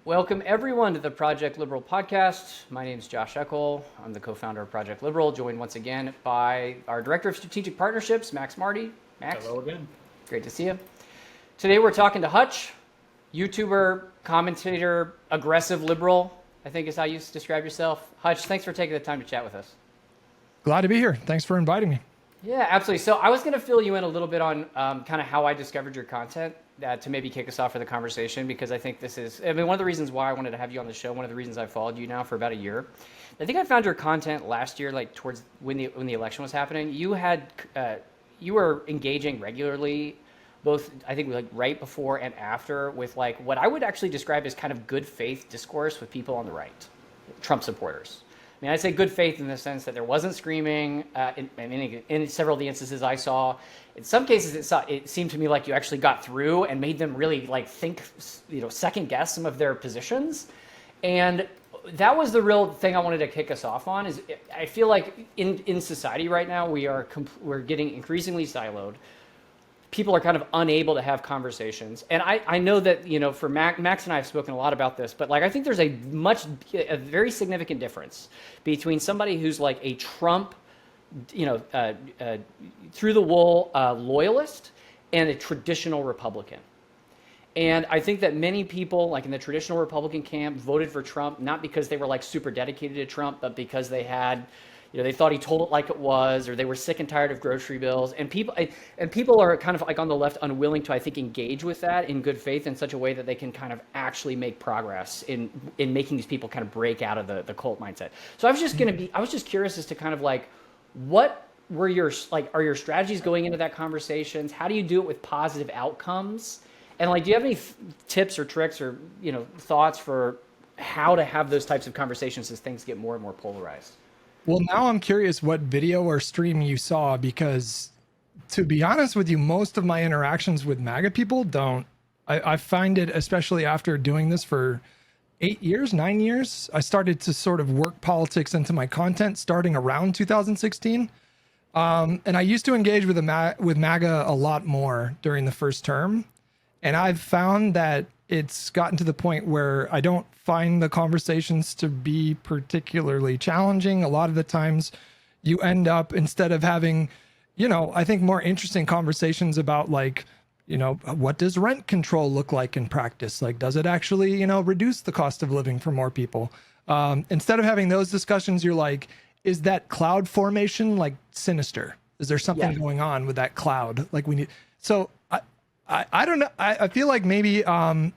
Welcome everyone to the Project Liberal podcast. My name is Josh Eakle. I'm the co-founder of Project Liberal, joined once again by our Director of Strategic Partnerships, Marty. Max. Hello again. Great to see you. Today we're talking to Hutch, YouTuber, commentator, aggressive liberal, I think is how you describe yourself. Hutch, thanks for taking the time to chat with us. Glad to be here. Thanks for inviting me. Yeah, absolutely. So I was going to fill you in a little bit on kind of how I discovered your content to maybe kick us off for the conversation, because I think this is, one of the reasons why I wanted to have you on the show, one of the reasons I followed you now for about a year. I think I found your content last year, like towards when the election was happening. You were engaging regularly, both I think like right before and after, with like what I would actually describe as kind of good faith discourse with people on the right, Trump supporters. I mean, I'd say good faith in the sense that there wasn't screaming. In several of the instances I saw, in some cases it seemed to me like you actually got through and made them really like think, second guess some of their positions. And that was the real thing I wanted to kick us off on. Is I feel like in society right now we're getting increasingly siloed. People are kind of unable to have conversations. And I know that, for Max and I have spoken a lot about this, but like I think there's a very significant difference between somebody who's like a Trump, through the wool loyalist and a traditional Republican. And I think that many people, like in the traditional Republican camp, voted for Trump, not because they were like super dedicated to Trump, but because they had, they thought he told it like it was, or they were sick and tired of grocery bills. And people are kind of like on the left unwilling to, I think, engage with that in good faith in such a way that they can kind of actually make progress in making these people kind of break out of the cult mindset. So I was just curious as to kind of like, what were are your strategies going into that conversations? How do you do it with positive outcomes? And like, do you have any tips or tricks or, thoughts for how to have those types of conversations as things get more and more polarized? Well, now I'm curious what video or stream you saw, because to be honest with you, most of my interactions with MAGA people don't. I find it, especially after doing this for 9 years, I started to sort of work politics into my content starting around 2016. And I used to engage with MAGA a lot more during the first term. And I've found that it's gotten to the point where I don't find the conversations to be particularly challenging. A lot of the times you end up, instead of having, I think more interesting conversations about like, what does rent control look like in practice? Like, does it actually, reduce the cost of living for more people? Instead of having those discussions, you're like, is that cloud formation like sinister? Is there something going on with that cloud? Like I don't know. I feel like maybe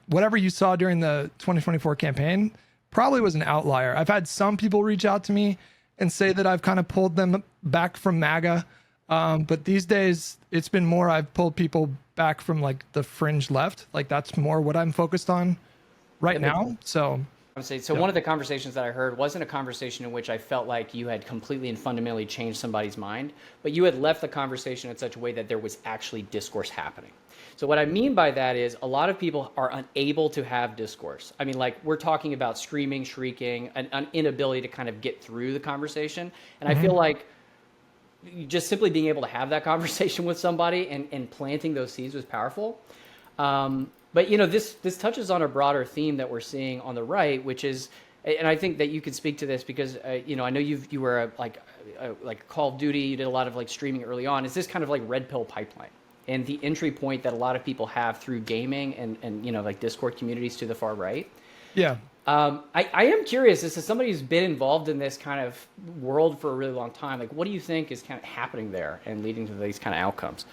whatever you saw during the 2024 campaign probably was an outlier. I've had some people reach out to me and say that I've kind of pulled them back from MAGA. But these days it's been more I've pulled people back from like the fringe left. Like that's more what I'm focused on right now. So one of the conversations that I heard wasn't a conversation in which I felt like you had completely and fundamentally changed somebody's mind, but you had left the conversation in such a way that there was actually discourse happening. So what I mean by that is a lot of people are unable to have discourse. I mean, like we're talking about screaming, shrieking, an inability to kind of get through the conversation. And I feel like just simply being able to have that conversation with somebody and planting those seeds was powerful. But this touches on a broader theme that we're seeing on the right, which is, and I think that you could speak to this because I know you were like Call of Duty, you did a lot of like streaming early on. Is this kind of like red pill pipeline and the entry point that a lot of people have through gaming and like Discord communities to the far right? Yeah. I am curious, as somebody who's been involved in this kind of world for a really long time, like what do you think is kind of happening there and leading to these kind of outcomes?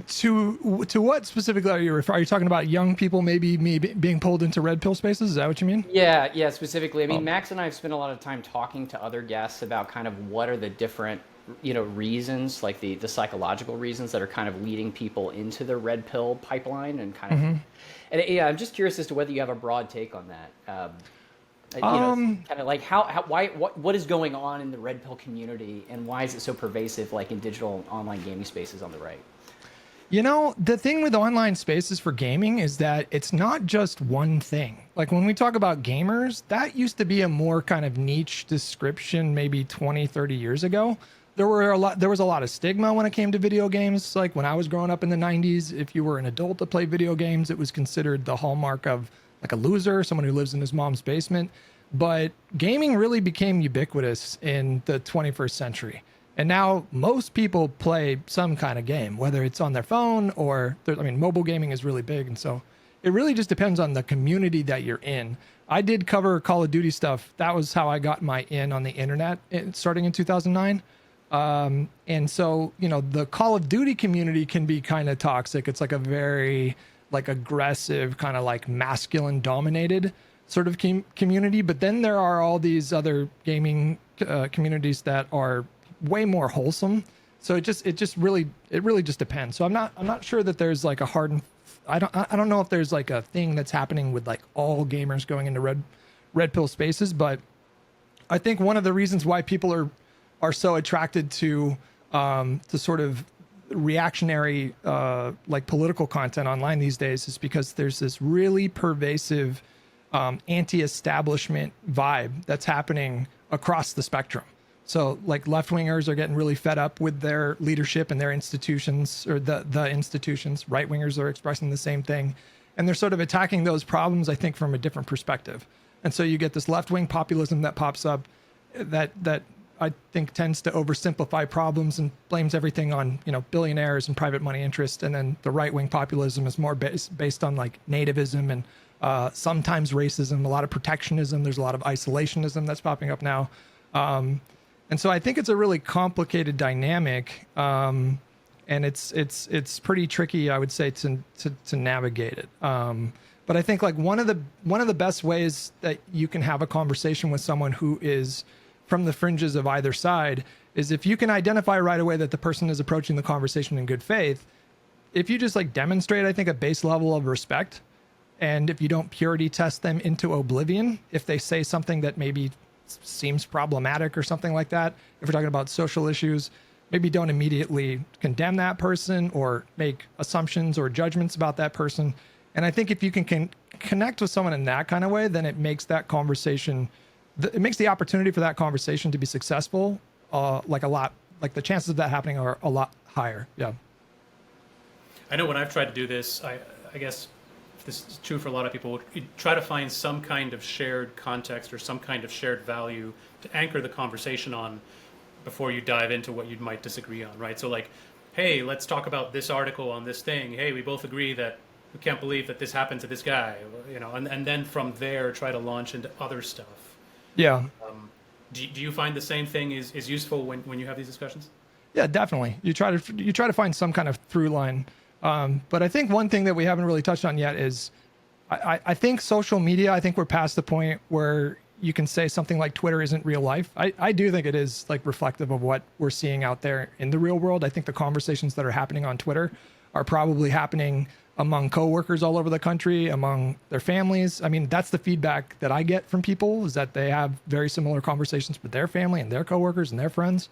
To what specifically are you referring? Are you talking about young people maybe being pulled into red pill spaces? Is that what you mean? Yeah, specifically. I mean, Max and I have spent a lot of time talking to other guests about kind of what are the different, reasons, like the psychological reasons that are kind of leading people into the red pill pipeline and kind of. And I'm just curious as to whether you have a broad take on that. Kind of like what is going on in the red pill community and why is it so pervasive, like in digital and online gaming spaces on the right? The thing with online spaces for gaming is that it's not just one thing. Like when we talk about gamers, that used to be a more kind of niche description maybe 20, 30 years ago. There was a lot of stigma when it came to video games. Like when I was growing up in the 90s, if you were an adult to play video games, it was considered the hallmark of like a loser, someone who lives in his mom's basement. But gaming really became ubiquitous in the 21st century. And now most people play some kind of game, whether it's on their phone or, mobile gaming is really big. And so it really just depends on the community that you're in. I did cover Call of Duty stuff. That was how I got my in on the internet starting in 2009. And so, the Call of Duty community can be kind of toxic. It's like a very aggressive, kind of like masculine dominated sort of community. But then there are all these other gaming communities that are way more wholesome. So it really just depends. So I'm not sure that there's like a hard and I don't know if there's like a thing that's happening with like all gamers going into red pill spaces, but I think one of the reasons why people are so attracted to sort of reactionary like political content online these days is because there's this really pervasive anti-establishment vibe that's happening across the spectrum. So like left-wingers are getting really fed up with their leadership and their institutions, or the institutions. Right-wingers are expressing the same thing. And they're sort of attacking those problems, I think, from a different perspective. And so you get this left-wing populism that pops up that I think tends to oversimplify problems and blames everything on, billionaires and private money interest. And then the right-wing populism is more based on like nativism and sometimes racism, a lot of protectionism. There's a lot of isolationism that's popping up now. And so I think it's a really complicated dynamic, and it's pretty tricky, I would say, to navigate it. But I think like one of the best ways that you can have a conversation with someone who is from the fringes of either side is if you can identify right away that the person is approaching the conversation in good faith. If you just like demonstrate, I think, a base level of respect, and if you don't purity test them into oblivion, if they say something that maybe seems problematic or something like that, if we're talking about social issues, maybe don't immediately condemn that person or make assumptions or judgments about that person. And I think if you can connect with someone in that kind of way, then it makes that conversation, it makes the opportunity for that conversation to be successful like the chances of that happening are a lot higher. Yeah. I know when I've tried to do this, I guess this is true for a lot of people, you try to find some kind of shared context or some kind of shared value to anchor the conversation on before you dive into what you might disagree on, right? So like, hey, let's talk about this article on this thing. Hey, we both agree that we can't believe that this happened to this guy, and then from there try to launch into other stuff. Yeah. Do you find the same thing is useful when you have these discussions? Yeah, definitely. You try to find some kind of through line. But I think one thing that we haven't really touched on yet is I think social media, I think we're past the point where you can say something like Twitter isn't real life. I do think it is like reflective of what we're seeing out there in the real world. I think the conversations that are happening on Twitter are probably happening among coworkers all over the country, among their families. I mean, that's the feedback that I get from people, is that they have very similar conversations with their family and their coworkers and their friends.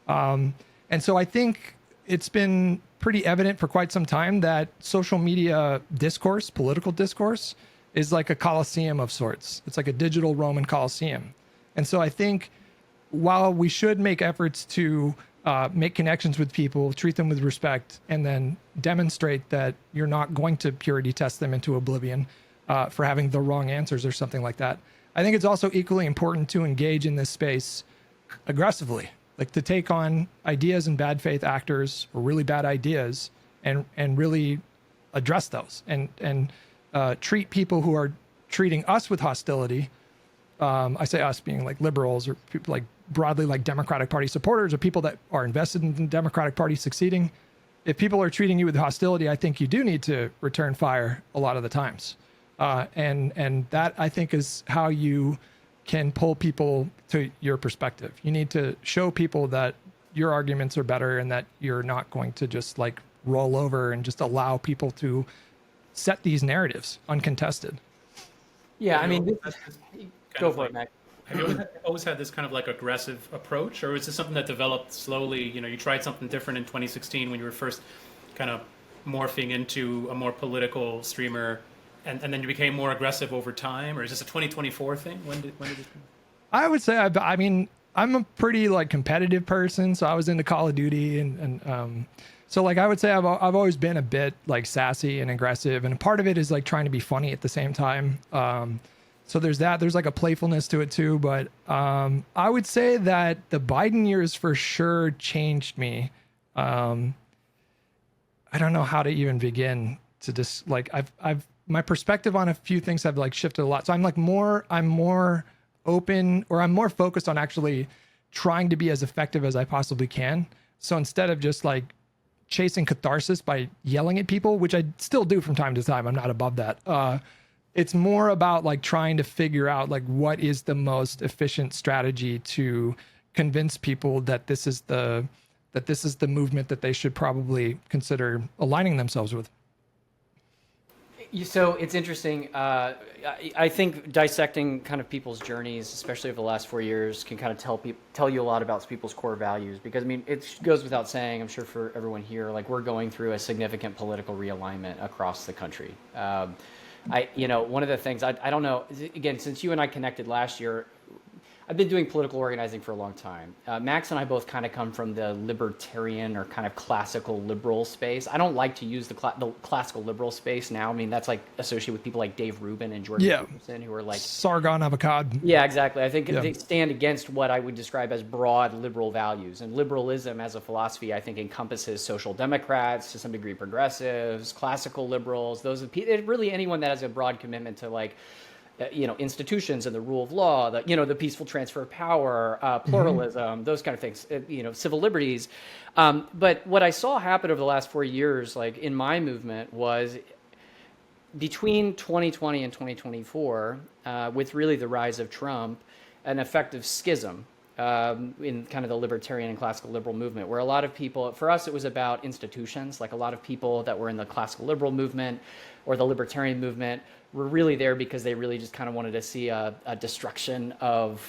And so I think it's been pretty evident for quite some time that social media discourse, political discourse, is like a coliseum of sorts. It's like a digital Roman coliseum. And so I think while we should make efforts to make connections with people, treat them with respect, and then demonstrate that you're not going to purity test them into oblivion for having the wrong answers or something like that, I think it's also equally important to engage in this space aggressively. Like to take on ideas and bad faith actors or really bad ideas and really address those and treat people who are treating us with hostility. I say us being like liberals or people like broadly like Democratic Party supporters or people that are invested in the Democratic Party succeeding. If people are treating you with hostility, I think you do need to return fire a lot of the times. And that I think is how you can pull people to your perspective. You need to show people that your arguments are better and that you're not going to just like roll over and just allow people to set these narratives uncontested. Yeah, I mean, go for it, Mac. Have you always had this kind of like aggressive approach, or is this something that developed slowly? You tried something different in 2016 when you were first kind of morphing into a more political streamer, and then you became more aggressive over time, or is this a 2024 thing? When did this? I would say, I mean, I'm a pretty like competitive person, so I was into Call of Duty and So like I would say I've always been a bit like sassy and aggressive, and part of it is like trying to be funny at the same time. So there's that. There's like a playfulness to it too. But I would say that the Biden years for sure changed me. I don't know how to even begin to just like I've my perspective on a few things have like shifted a lot. So I'm more open, or I'm more focused on actually trying to be as effective as I possibly can. So instead of just like chasing catharsis by yelling at people, which I still do from time to time, I'm not above that. It's more about like trying to figure out like what is the most efficient strategy to convince people that this is the movement that they should probably consider aligning themselves with. So it's interesting. I think dissecting kind of people's journeys, especially over the last 4 years, can kind of tell you a lot about people's core values. Because I mean, it goes without saying, I'm sure for everyone here, like we're going through a significant political realignment across the country. One of the things I don't know, again, since you and I connected last year, I've been doing political organizing for a long time. Max and I both kind of come from the libertarian or kind of classical liberal space. I don't like to use the classical liberal space now. I mean, that's like associated with people like Dave Rubin and Jordan Peterson, who are like Sargon avocado. Yeah, exactly. I think they stand against what I would describe as broad liberal values. And liberalism as a philosophy, I think, encompasses social democrats, to some degree progressives, classical liberals. Those are really anyone that has a broad commitment to like institutions and the rule of law, the peaceful transfer of power, pluralism, those kind of things, civil liberties. But what I saw happen over the last 4 years, like in my movement, was between 2020 and 2024, with really the rise of Trump, an effective schism in kind of the libertarian and classical liberal movement, where a lot of people, for us, it was about institutions. Like a lot of people that were in the classical liberal movement or the libertarian movement were really there because they really just kind of wanted to see a destruction of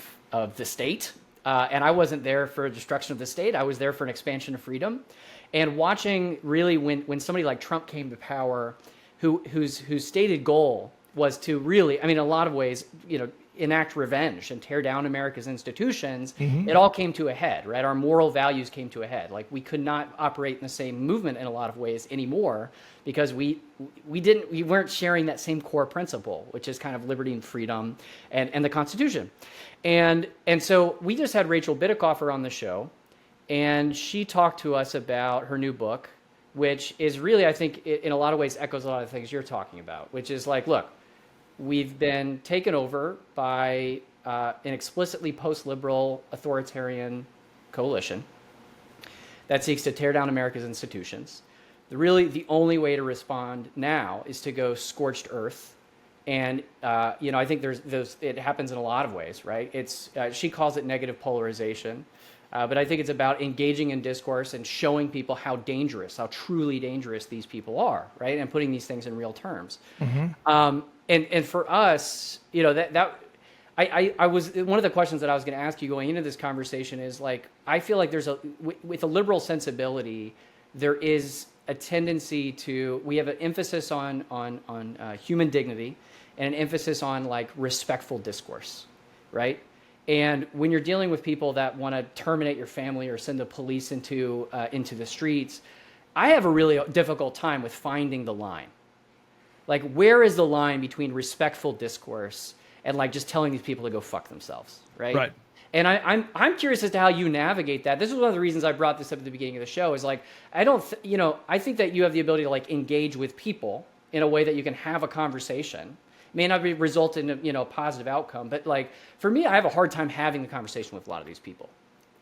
the state. And I wasn't there for a destruction of the state. I was there for an expansion of freedom. And watching really when somebody like Trump came to power, whose stated goal was to really, I mean, in a lot of ways, enact revenge and tear down America's institutions, it all came to a head, right? Our moral values came to a head. Like we could not operate in the same movement in a lot of ways anymore because we weren't sharing that same core principle, which is kind of liberty and freedom and the Constitution. And so we just had Rachel Bidikofer on the show, and she talked to us about her new book, which is really, I think, in a lot of ways echoes a lot of the things you're talking about, which is like, look, we've been taken over by an explicitly post-liberal authoritarian coalition that seeks to tear down America's institutions. The only way to respond now is to go scorched earth. And, I think it happens in a lot of ways, right? She calls it negative polarization. But I think it's about engaging in discourse and showing people how truly dangerous these people are, right? And putting these things in real terms. And for us, I was one of the questions that I was going to ask you going into this conversation is like, I feel like with a liberal sensibility, there is a tendency we have an emphasis on human dignity and an emphasis on like respectful discourse, right? And when you're dealing with people that want to terminate your family or send the police into the streets, I have a really difficult time with finding the line. Like, where is the line between respectful discourse and like just telling these people to go fuck themselves, right? Right. And I'm curious as to how you navigate that. This is one of the reasons I brought this up at the beginning of the show. Is like I think that you have the ability to like engage with people in a way that you can have a conversation. May not result in a positive outcome, but like for me, I have a hard time having the conversation with a lot of these people.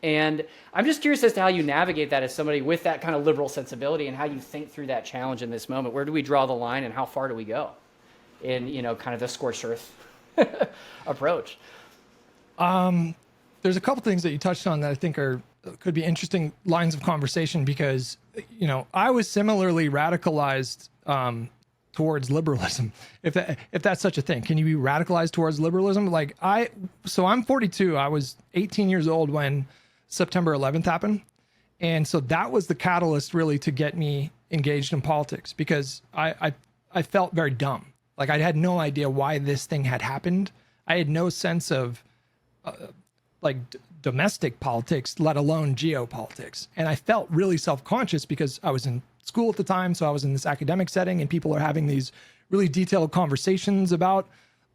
And I'm just curious as to how you navigate that as somebody with that kind of liberal sensibility and how you think through that challenge in this moment. Where do we draw the line and how far do we go in, kind of the scorched earth approach? There's a couple things that you touched on that I think could be interesting lines of conversation because, I was similarly radicalized towards liberalism, if that's such a thing. Can you be radicalized towards liberalism? So I'm 42. I was 18 years old when September 11th happened. And so that was the catalyst really to get me engaged in politics because I felt very dumb. Like I had no idea why this thing had happened. I had no sense of like domestic politics, let alone geopolitics. And I felt really self-conscious because I was in school at the time. So I was in this academic setting and people are having these really detailed conversations about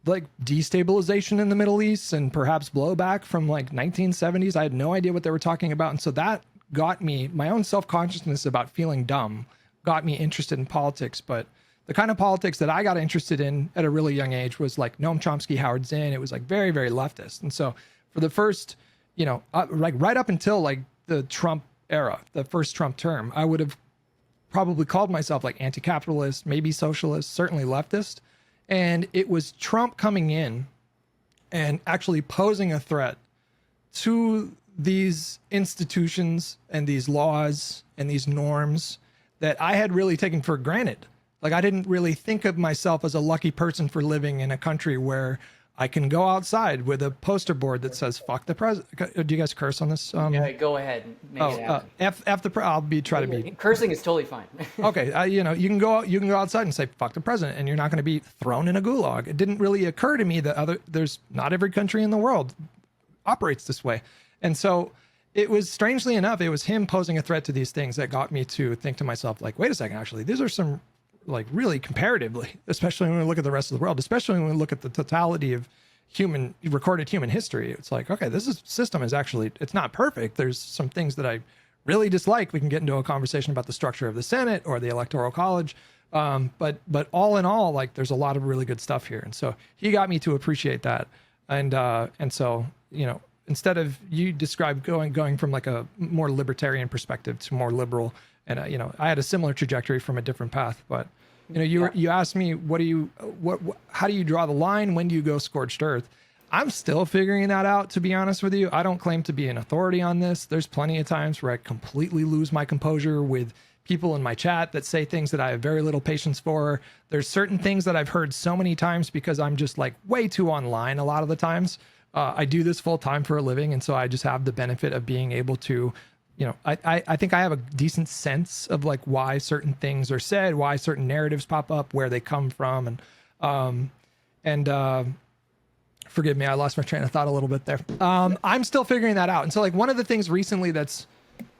like destabilization in the Middle East and perhaps blowback from like 1970s. I had no idea what they were talking about. And so that got me, my own self-consciousness about feeling dumb got me interested in politics. But the kind of politics that I got interested in at a really young age was like Noam Chomsky, Howard Zinn. It was like very, very leftist. And so for the first, like right up until like the Trump era, the first Trump term, I would have probably called myself like anti-capitalist, maybe socialist, certainly leftist. And it was Trump coming in and actually posing a threat to these institutions and these laws and these norms that I had really taken for granted. Like I didn't really think of myself as a lucky person for living in a country where I can go outside with a poster board that says "fuck the president." Do you guys curse on this? Yeah, go ahead. Make it happen. F the. I'll try to be. Cursing is totally fine. Okay, you can go outside and say "fuck the president," and you're not going to be thrown in a gulag. It didn't really occur to me that there's not every country in the world operates this way, and so it was strangely enough, it was him posing a threat to these things that got me to think to myself, like, wait a second, actually, these are some like really comparatively, especially when we look at the rest of the world, especially when we look at the totality of recorded human history. It's like, okay, system is actually, it's not perfect. There's some things that I really dislike. We can get into a conversation about the structure of the Senate or the Electoral College. But all in all, like there's a lot of really good stuff here. And so he got me to appreciate that. And so, instead of you described going from like a more libertarian perspective to more liberal, and I had a similar trajectory from a different path. But you asked me, how do you draw the line? When do you go scorched earth? I'm still figuring that out, to be honest with you. I don't claim to be an authority on this. There's plenty of times where I completely lose my composure with people in my chat that say things that I have very little patience for. There's certain things that I've heard so many times because I'm just like way too online a lot of the times. I do this full time for a living. And so I just have the benefit of being able to, I think I have a decent sense of like why certain things are said, why certain narratives pop up, where they come from. And forgive me, I lost my train of thought a little bit there. I'm still figuring that out. And so like one of the things recently that's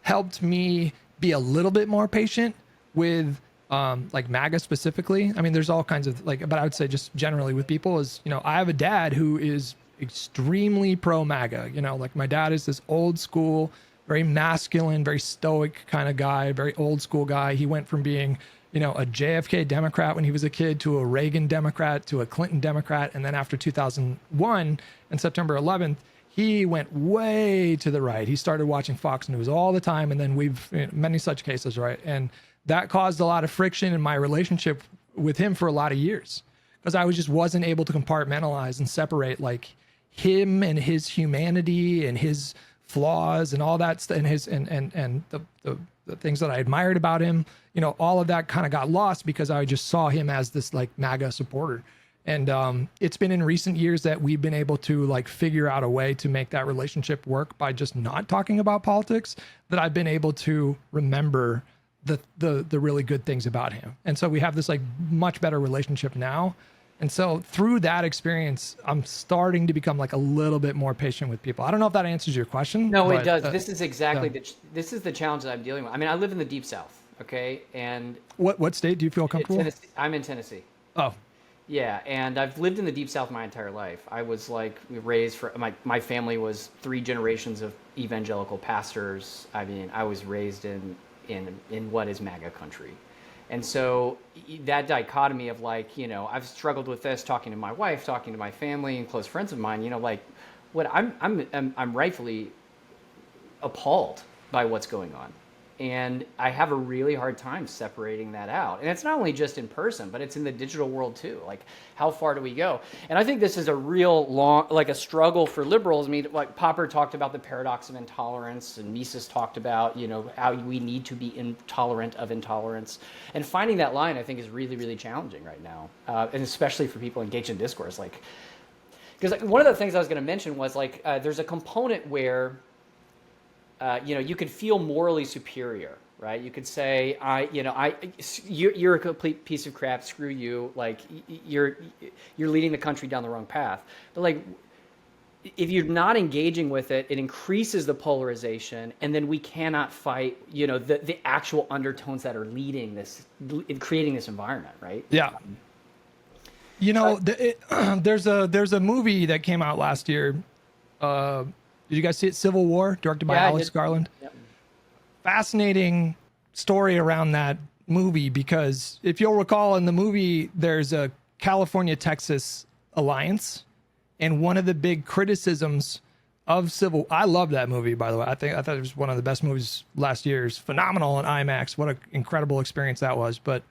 helped me be a little bit more patient with like MAGA specifically. I mean, there's all kinds of but I would say just generally with people is, I have a dad who is extremely pro MAGA. Like my dad is this old school, very masculine, very stoic kind of guy, very old school guy. He went from being, a JFK Democrat when he was a kid to a Reagan Democrat to a Clinton Democrat. And then after 2001 and September 11th, he went way to the right. He started watching Fox News all the time. And then we've many such cases, right? And that caused a lot of friction in my relationship with him for a lot of years because I just wasn't able to compartmentalize and separate like him and his humanity and his flaws and all that stuff and the things that I admired about him, all of that kind of got lost because I just saw him as this like MAGA supporter. And it's been in recent years that we've been able to like figure out a way to make that relationship work by just not talking about politics, that I've been able to remember the really good things about him. And so we have this like much better relationship now. And so through that experience, I'm starting to become like a little bit more patient with people. I don't know if that answers your question. No, it does. This is exactly this is the challenge that I'm dealing with. I mean, I live in the Deep South, okay? And what state do you feel comfortable? Tennessee. I'm in Tennessee. Oh. Yeah, and I've lived in the Deep South my entire life. I was like raised for my family was 3 generations of evangelical pastors. I mean, I was raised in what is MAGA country. And so that dichotomy of like, I've struggled with this, talking to my wife, talking to my family and close friends of mine, like what I'm rightfully appalled by what's going on. And I have a really hard time separating that out. And it's not only just in person, but it's in the digital world too. Like, how far do we go? And I think this is a real a struggle for liberals. I mean, like Popper talked about the paradox of intolerance, and Mises talked about, how we need to be intolerant of intolerance. And finding that line, I think, is really, really challenging right now. And especially for people engaged in discourse. Because one of the things I was going to mention was there's a component where you could feel morally superior, right? You could say, you're a complete piece of crap. Screw you. Like you're leading the country down the wrong path. But like if you're not engaging with it, it increases the polarization, and then we cannot fight, the actual undertones that are leading this, in creating this environment, right? Yeah. There's a movie that came out last year. Did you guys see it? Civil War, directed by Alex Garland. Yep. Fascinating story around that movie, because if you'll recall, in the movie, there's a California-Texas alliance. And one of the big criticisms of I love that movie, by the way. I thought it was one of the best movies last year. It's phenomenal in IMAX. What an incredible experience that was. But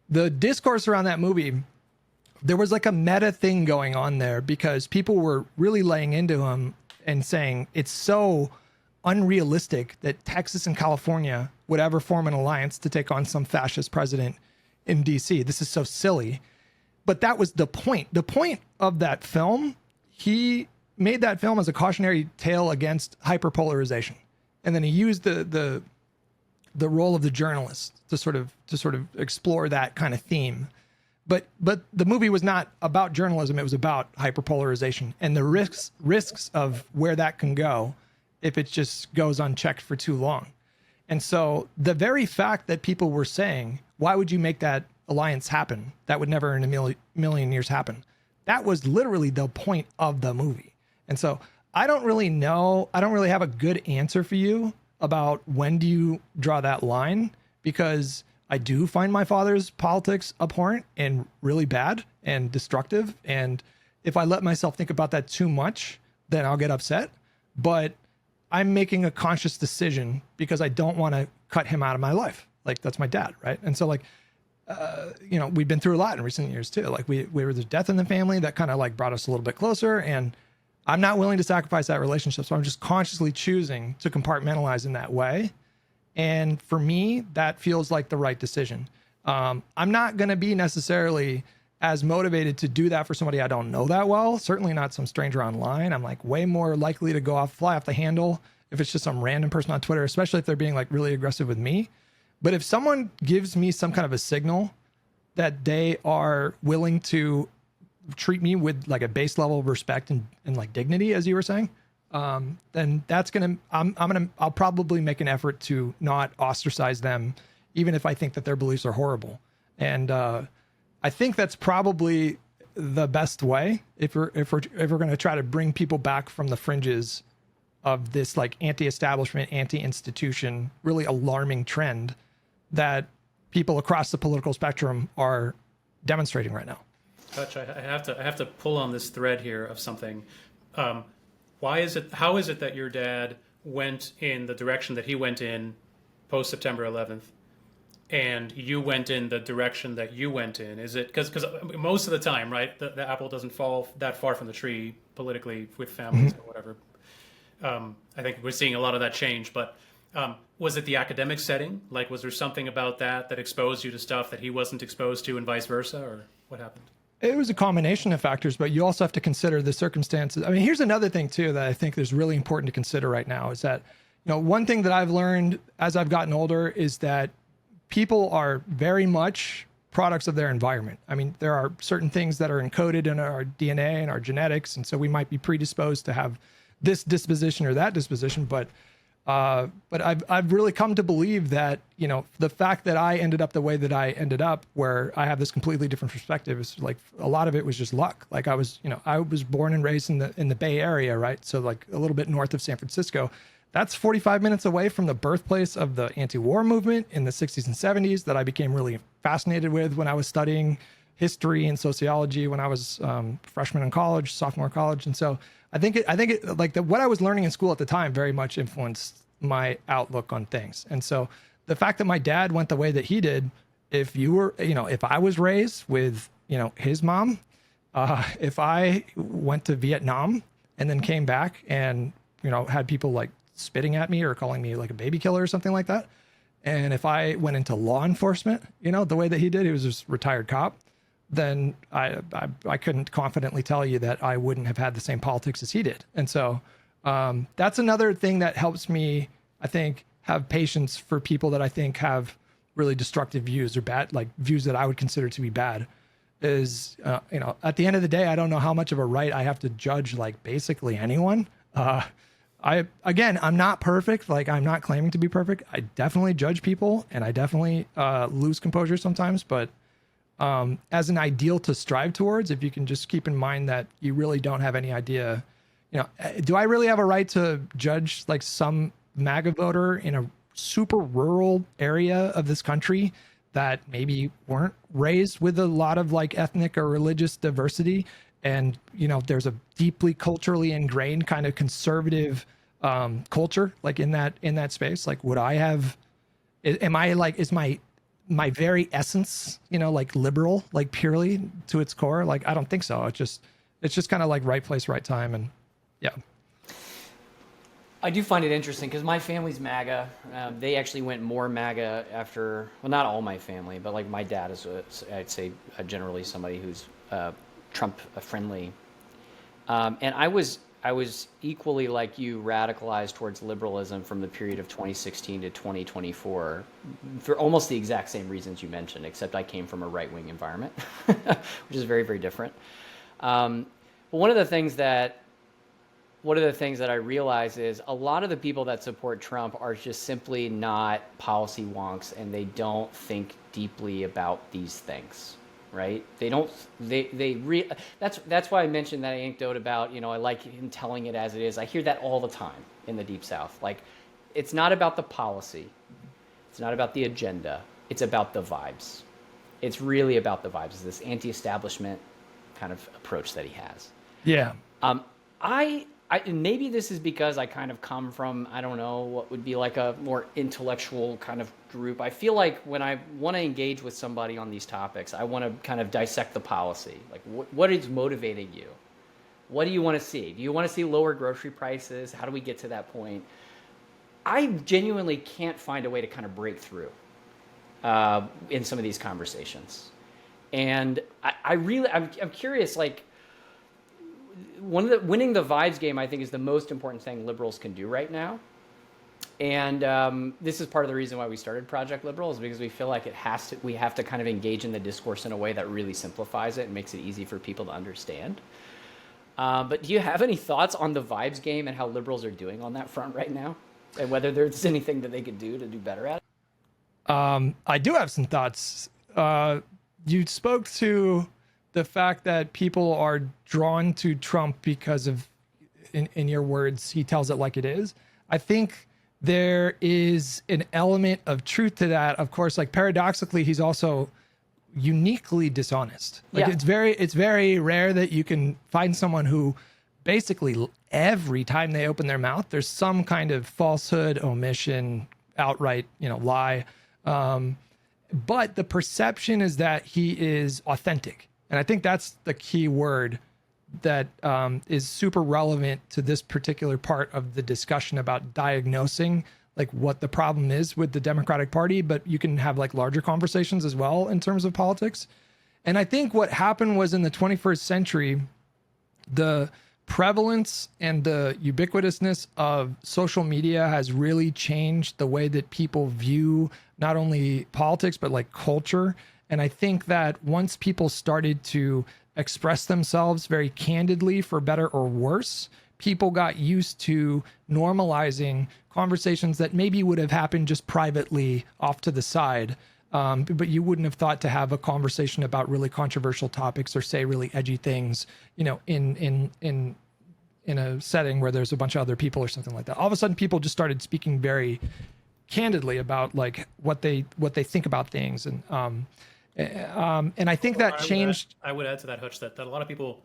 the discourse around that movie, there was like a meta thing going on there, because people were really laying into him and saying it's so unrealistic that Texas and California would ever form an alliance to take on some fascist president in DC. This is so silly. But that was the point. The point of that film, he made that film as a cautionary tale against hyperpolarization. And then he used the role of the journalist to sort of explore that kind of theme. But the movie was not about journalism, it was about hyperpolarization and the risks of where that can go if it just goes unchecked for too long. And so the very fact that people were saying, why would you make that alliance happen? That would never in a million years happen. That was literally the point of the movie. And so I don't really know. I don't really have a good answer for you about when do you draw that line, because I do find my father's politics abhorrent and really bad and destructive. And if I let myself think about that too much, then I'll get upset. But I'm making a conscious decision because I don't want to cut him out of my life. Like, that's my dad, right? And so, like, we've been through a lot in recent years too. Like, we were there's death in the family that kind of like brought us a little bit closer, and I'm not willing to sacrifice that relationship. So I'm just consciously choosing to compartmentalize in that way. And for me, that feels like the right decision. I'm not going to be necessarily as motivated to do that for somebody I don't know that well. Certainly not some stranger online. I'm like way more likely to fly off the handle if it's just some random person on Twitter, especially if they're being like really aggressive with me. But if someone gives me some kind of a signal that they are willing to treat me with like a base level of respect and like dignity, as you were saying, then that's I'll probably make an effort to not ostracize them, even if I think that their beliefs are horrible. And I think that's probably the best way if we're going to try to bring people back from the fringes of this like anti-establishment, anti-institution, really alarming trend that people across the political spectrum are demonstrating right now. Hutch, I have to pull on this thread here of something. How is it that your dad went in the direction that he went in post September 11th, and you went in the direction that you went in? Is it because most of the time, right, the apple doesn't fall that far from the tree politically with families or whatever. I think we're seeing a lot of that change, but was it the academic setting? Like, was there something about that exposed you to stuff that he wasn't exposed to, and vice versa, or what happened? It was a combination of factors, but you also have to consider the circumstances. I mean, here's another thing too that I think is really important to consider right now is that, one thing that I've learned as I've gotten older is that people are very much products of their environment. I mean, there are certain things that are encoded in our DNA and our genetics, and so we might be predisposed to have this disposition or that disposition, but I've really come to believe that, the fact that I ended up the way that I ended up, where I have this completely different perspective, is like a lot of it was just luck. Like I was born and raised in the Bay Area, right? So like a little bit north of San Francisco. That's 45 minutes away from the birthplace of the anti-war movement in the 60s and 70s that I became really fascinated with when I was studying history and sociology when I was freshman in college, sophomore in college. And so I think it like what I was learning in school at the time very much influenced my outlook on things. And so the fact that my dad went the way that he did, if I was raised with, his mom, if I went to Vietnam and then came back and, had people like spitting at me or calling me like a baby killer or something like that. And if I went into law enforcement, the way that he did, he was just a retired cop, then I couldn't confidently tell you that I wouldn't have had the same politics as he did. And so that's another thing that helps me, I think, have patience for people that I think have really destructive views or bad, like views that I would consider to be bad. is, at the end of the day, I don't know how much of a right I have to judge like basically anyone. I'm not perfect. Like, I'm not claiming to be perfect. I definitely judge people, and I definitely lose composure sometimes. But as an ideal to strive towards, if you can just keep in mind that you really don't have any idea, do I really have a right to judge like some MAGA voter in a super rural area of this country that maybe weren't raised with a lot of like ethnic or religious diversity? And, there's a deeply culturally ingrained kind of conservative culture, like in that space. Like, would I have, am I like, is my very essence, like liberal, like purely to its core? Like, I don't think so. It's just kind of like right place, right time. And yeah. I do find it interesting because my family's MAGA. They actually went more MAGA after, well, not all my family, but like my dad is, I'd say, generally somebody who's Trump friendly. And I was equally like you, radicalized towards liberalism from the period of 2016 to 2024 for almost the exact same reasons you mentioned, except I came from a right-wing environment, which is very, very different. But one of the things that I realize is a lot of the people that support Trump are just simply not policy wonks, and they don't think deeply about these things. Right? That's why I mentioned that anecdote about, I like him telling it as it is. I hear that all the time in the Deep South. Like, it's not about the policy. It's not about the agenda. It's about the vibes. It's really about the vibes. It's this anti-establishment kind of approach that he has. Yeah. Maybe this is because I kind of come from, I don't know, what would be like a more intellectual kind of group. I feel like when I want to engage with somebody on these topics, I want to kind of dissect the policy. Like, what is motivating you? What do you want to see? Do you want to see lower grocery prices? How do we get to that point? I genuinely can't find a way to kind of break through in some of these conversations. And I'm curious, like, winning the vibes game, I think, is the most important thing liberals can do right now. And this is part of the reason why we started Project Liberal, is because we feel like we have to kind of engage in the discourse in a way that really simplifies it and makes it easy for people to understand. But do you have any thoughts on the vibes game and how liberals are doing on that front right now, and whether there's anything that they could do to do better at it? I do have some thoughts. You spoke to the fact that people are drawn to Trump because of, in your words, he tells it like it is. I think there is an element of truth to that. Of course, like, paradoxically, he's also uniquely dishonest. Like, it's very rare that you can find someone who basically every time they open their mouth, there's some kind of falsehood, omission, outright, lie. But the perception is that he is authentic. And I think that's the key word that is super relevant to this particular part of the discussion about diagnosing like what the problem is with the Democratic Party, but you can have like larger conversations as well in terms of politics. And I think what happened was, in the 21st century, the prevalence and the ubiquitousness of social media has really changed the way that people view not only politics, but like culture. And I think that once people started to express themselves very candidly, for better or worse, people got used to normalizing conversations that maybe would have happened just privately off to the side. But you wouldn't have thought to have a conversation about really controversial topics or say really edgy things, in a setting where there's a bunch of other people or something like that. All of a sudden, people just started speaking very candidly about like what they think about things. And I think that changed. I would add to that, Hutch, that a lot of people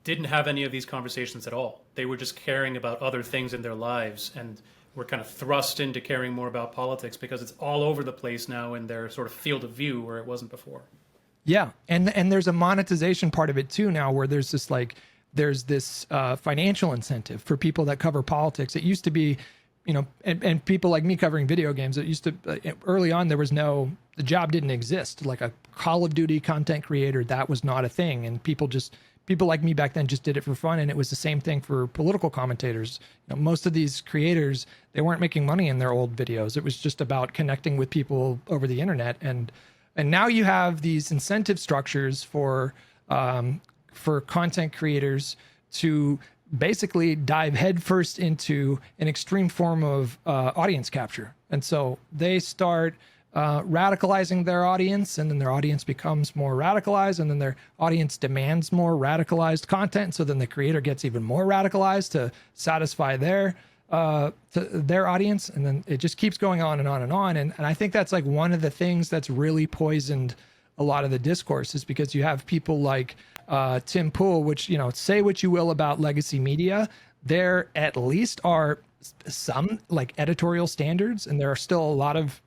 didn't have any of these conversations at all. They were just caring about other things in their lives, and were kind of thrust into caring more about politics because it's all over the place now in their sort of field of view, where it wasn't before. Yeah. And there's a monetization part of it too now, where there's this financial incentive for people that cover politics. It used to be, and people like me covering video games, it used to, early on, the job didn't exist. Like a Call of Duty content creator, that was not a thing. And people like me back then just did it for fun. And it was the same thing for political commentators. Most of these creators, they weren't making money in their old videos. It was just about connecting with people over the internet. And And now you have these incentive structures for content creators to basically dive headfirst into an extreme form of audience capture. And so they start radicalizing their audience, and then their audience becomes more radicalized, and then their audience demands more radicalized content. So then the creator gets even more radicalized to satisfy their audience, and then it just keeps going on and on and on. And I think that's like one of the things that's really poisoned a lot of the discourse, is because you have people like Tim Pool, which, you know, say what you will about legacy media, there at least are some like editorial standards, and there are still a lot of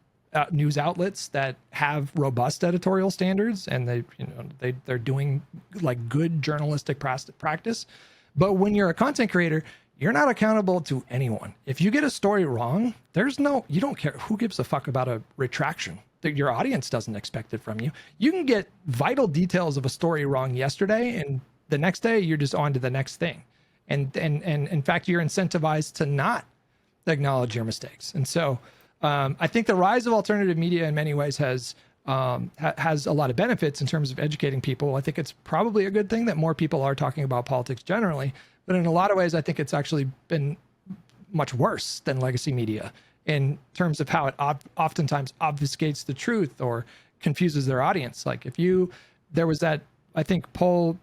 news outlets that have robust editorial standards, and they're doing like good journalistic practice. But when you're a content creator, you're not accountable to anyone. If you get a story wrong, you don't care. Who gives a fuck about a retraction? Your audience doesn't expect it from you. You can get vital details of a story wrong yesterday, and the next day you're just on to the next thing. And in fact, you're incentivized to not acknowledge your mistakes. And so I think the rise of alternative media in many ways has a lot of benefits in terms of educating people. I think it's probably a good thing that more people are talking about politics generally, but in a lot of ways, I think it's actually been much worse than legacy media in terms of how it oftentimes obfuscates the truth or confuses their audience. Like there was that, I think, poll,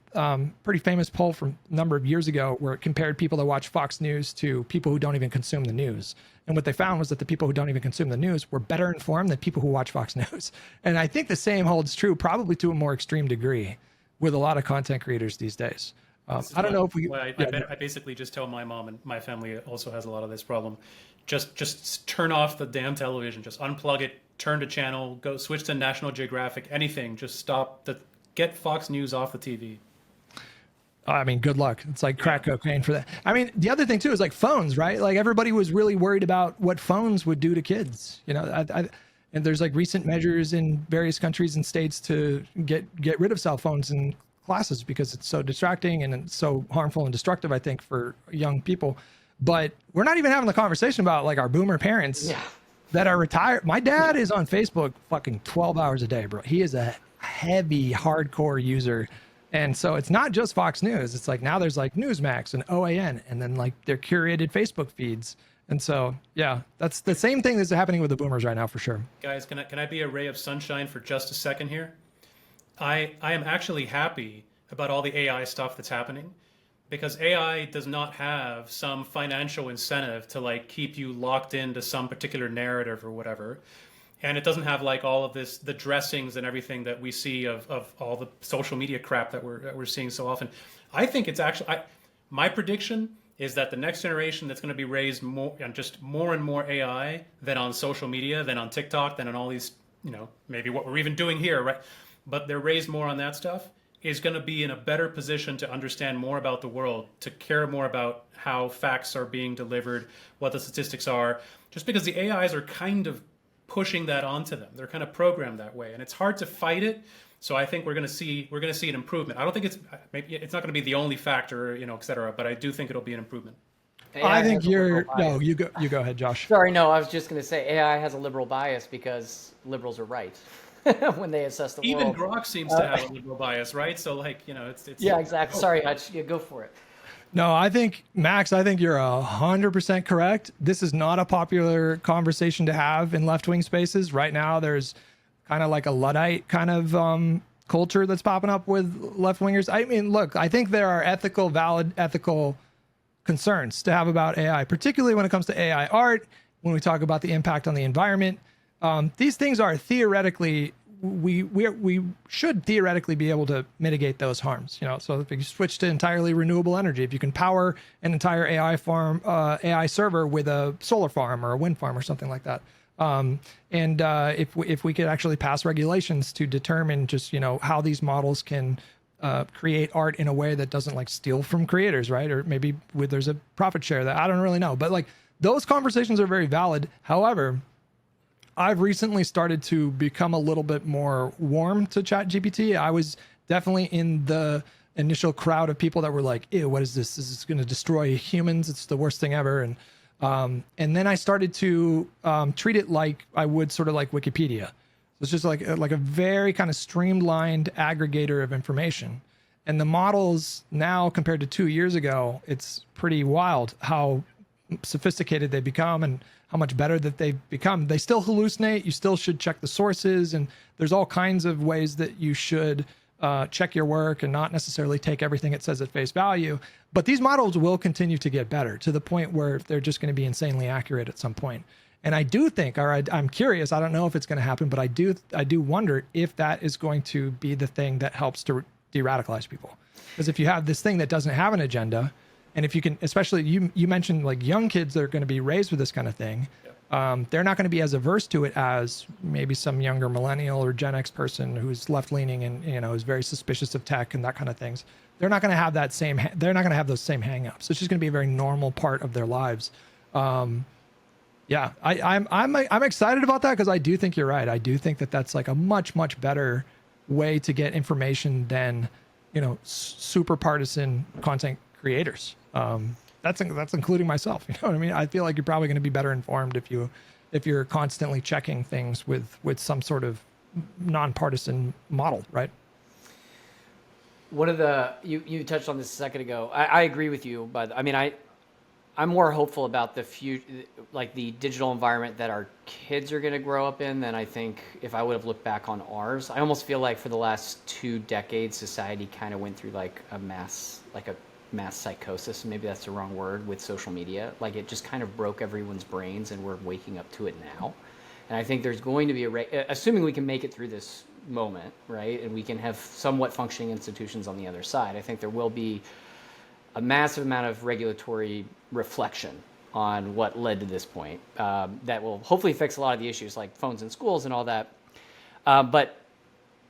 pretty famous poll from a number of years ago, where it compared people that watch Fox News to people who don't even consume the news. And what they found was that the people who don't even consume the news were better informed than people who watch Fox News. And I think the same holds true, probably to a more extreme degree, with a lot of content creators these days. I don't know if we. I basically just tell my mom, and my family also has a lot of this problem. Just turn off the damn television. Just unplug it. Turn to channel. Go switch to National Geographic. Anything. Just stop. Get Fox News off the TV. I mean, good luck. It's like crack cocaine for that. I mean, the other thing too is like phones, right? Like everybody was really worried about what phones would do to kids. You know, and there's like recent measures in various countries and states to get rid of cell phones in classes because it's so distracting and it's so harmful and destructive, I think, for young people. But we're not even having the conversation about like our boomer parents that are retired. My dad is on Facebook fucking 12 hours a day, bro. He is a heavy hardcore user. And so it's not just Fox News. It's like now there's like Newsmax and OAN, and then like their curated Facebook feeds. And so, yeah, that's the same thing that's happening with the boomers right now for sure. Guys, can I be a ray of sunshine for just a second here? I am actually happy about all the AI stuff that's happening, because AI does not have some financial incentive to like keep you locked into some particular narrative or whatever. And it doesn't have like all of this, the dressings and everything that we see of all the social media crap that we're seeing so often. I think it's actually, my prediction is that the next generation that's going to be raised more on just more and more AI than on social media, than on TikTok, than on all these, you know, maybe what we're even doing here, right? But they're raised more on that stuff, is going to be in a better position to understand more about the world, to care more about how facts are being delivered, what the statistics are, just because the AIs are kind of pushing that onto them. They're kind of programmed that way, and it's hard to fight it. So I think we're going to see an improvement. I don't think it's not going to be the only factor, you know, et cetera, but I do think it'll be an improvement. I think you go ahead, Josh. Sorry, no, I was just going to say AI has a liberal bias because liberals are right when they assess the Even world. Even Grok seems to have a liberal bias, right? So like, you know, it's yeah, exactly. Sorry, Hutch, yeah, go for it. No, I think, Max, you're 100% correct. This is not a popular conversation to have in left-wing spaces. Right now, there's kind of like a Luddite kind of culture that's popping up with left-wingers. I mean, look, I think there are valid ethical concerns to have about AI, particularly when it comes to AI art, when we talk about the impact on the environment. These things are theoretically, we should theoretically be able to mitigate those harms, you know. So if you switch to entirely renewable energy, if you can power an entire AI server with a solar farm or a wind farm or something like that, if we could actually pass regulations to determine just, you know, how these models can create art in a way that doesn't like steal from creators, right? Or maybe there's a profit share that I don't really know, but like those conversations are very valid. However, I've recently started to become a little bit more warm to ChatGPT. I was definitely in the initial crowd of people that were like, ew, what is this? This is going to destroy humans. It's the worst thing ever. And then I started to treat it like I would sort of like Wikipedia. It's just like a very kind of streamlined aggregator of information. And the models now compared to 2 years ago, it's pretty wild how sophisticated they become and how much better that they've become. They still hallucinate. You still should check the sources, and there's all kinds of ways that you should check your work and not necessarily take everything it says at face value. But these models will continue to get better to the point where they're just going to be insanely accurate at some point. And I do think, or I'm curious, I don't know if it's going to happen, but I do wonder if that is going to be the thing that helps to de-radicalize people. Because if you have this thing that doesn't have an agenda, and if you can, especially you mentioned like young kids that are going to be raised with this kind of thing, they're not going to be as averse to it as maybe some younger millennial or Gen X person who's left-leaning and, you know, is very suspicious of tech and that kind of things. They're not going to have that same, they're not going to have those same hang-ups. It's just going to be a very normal part of their lives. Yeah, I'm excited about that because I do think you're right. I do think that that's like a much better way to get information than, you know, super partisan content creators. That's including myself. You know what I mean? I feel like you're probably going to be better informed if you're constantly checking things with some sort of nonpartisan model, right? One of the you touched on this a second ago. I agree with you, but I mean I'm more hopeful about the future, like the digital environment that our kids are going to grow up in than I think if I would have looked back on ours. I almost feel like for the last 2 decades, society kind of went through like a mass psychosis. Maybe that's the wrong word with social media. Like it just kind of broke everyone's brains, and we're waking up to it now. And I think there's going to be assuming we can make it through this moment, right? And we can have somewhat functioning institutions on the other side. I think there will be a massive amount of regulatory reflection on what led to this point that will hopefully fix a lot of the issues like phones in schools and all that. But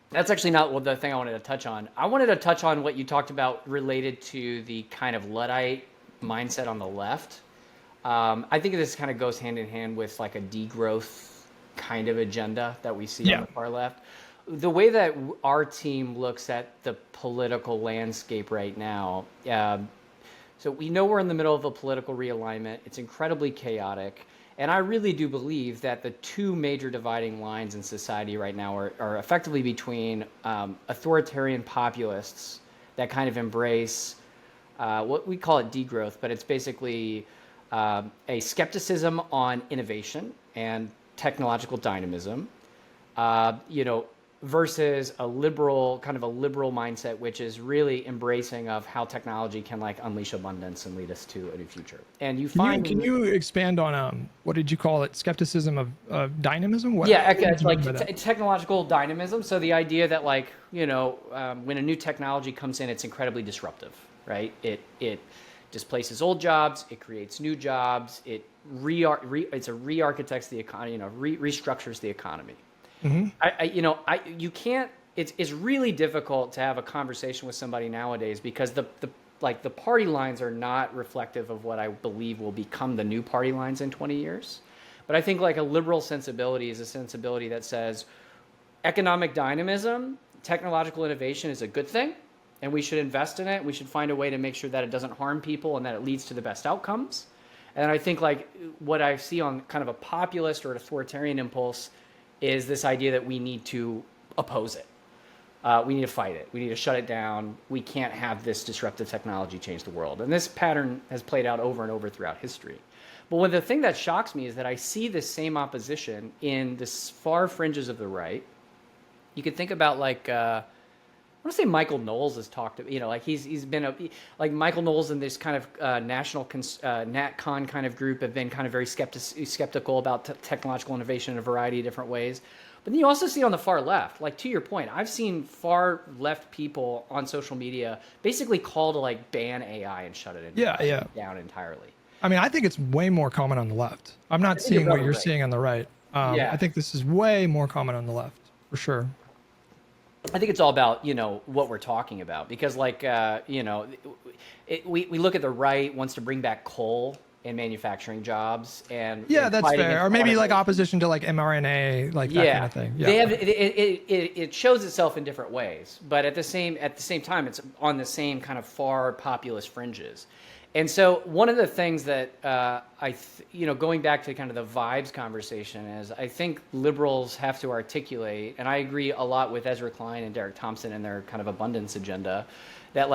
that's actually not the thing I wanted to touch on. I wanted to touch on what you talked about related to the kind of Luddite mindset on the left. I think this kind of goes hand in hand with like a degrowth kind of agenda that we see on the far left. The way that our team looks at the political landscape right now, so we know we're in the middle of a political realignment. It's incredibly chaotic. And I really do believe that the 2 major dividing lines in society right now are effectively between authoritarian populists that kind of embrace what we call it degrowth, but it's basically a skepticism on innovation and technological dynamism, versus a liberal mindset, which is really embracing of how technology can like unleash abundance and lead us to a new future. And you find can you expand on what did you call it? Skepticism of dynamism? What it's like technological dynamism. So the idea that like, when a new technology comes in, it's incredibly disruptive, right? It displaces old jobs, it creates new jobs, it re-architects the economy, restructures the economy. Mm-hmm. You can't. It's really difficult to have a conversation with somebody nowadays because the party lines are not reflective of what I believe will become the new party lines in 20 years. But I think like a liberal sensibility is a sensibility that says economic dynamism, technological innovation is a good thing, and we should invest in it. We should find a way to make sure that it doesn't harm people and that it leads to the best outcomes. And I think like what I see on kind of a populist or authoritarian impulse is this idea that we need to oppose it. We need to fight it. We need to shut it down. We can't have this disruptive technology change the world. And this pattern has played out over and over throughout history. But the thing that shocks me is that I see this same opposition in the far fringes of the right. You could think about like, I want to say Michael Knowles has talked, like he's been like Michael Knowles and this kind of national NatCon kind of group have been kind of very skeptical about technological innovation in a variety of different ways. But then you also see on the far left, like to your point, I've seen far left people on social media basically call to like ban AI and shut it down entirely. I mean, I think it's way more common on the left. I'm not seeing what you're seeing on the right. I think this is way more common on the left for sure. I think it's all about, what we're talking about because like, we look at the right wants to bring back coal and manufacturing jobs and that's fair. Or maybe like opposition to like mRNA, like that kind of thing. Yeah. They have it shows itself in different ways, but at the same time, it's on the same kind of far populist fringes. And so one of the things that going back to kind of the vibes conversation is I think liberals have to articulate, and I agree a lot with Ezra Klein and Derek Thompson and their kind of abundance agenda, that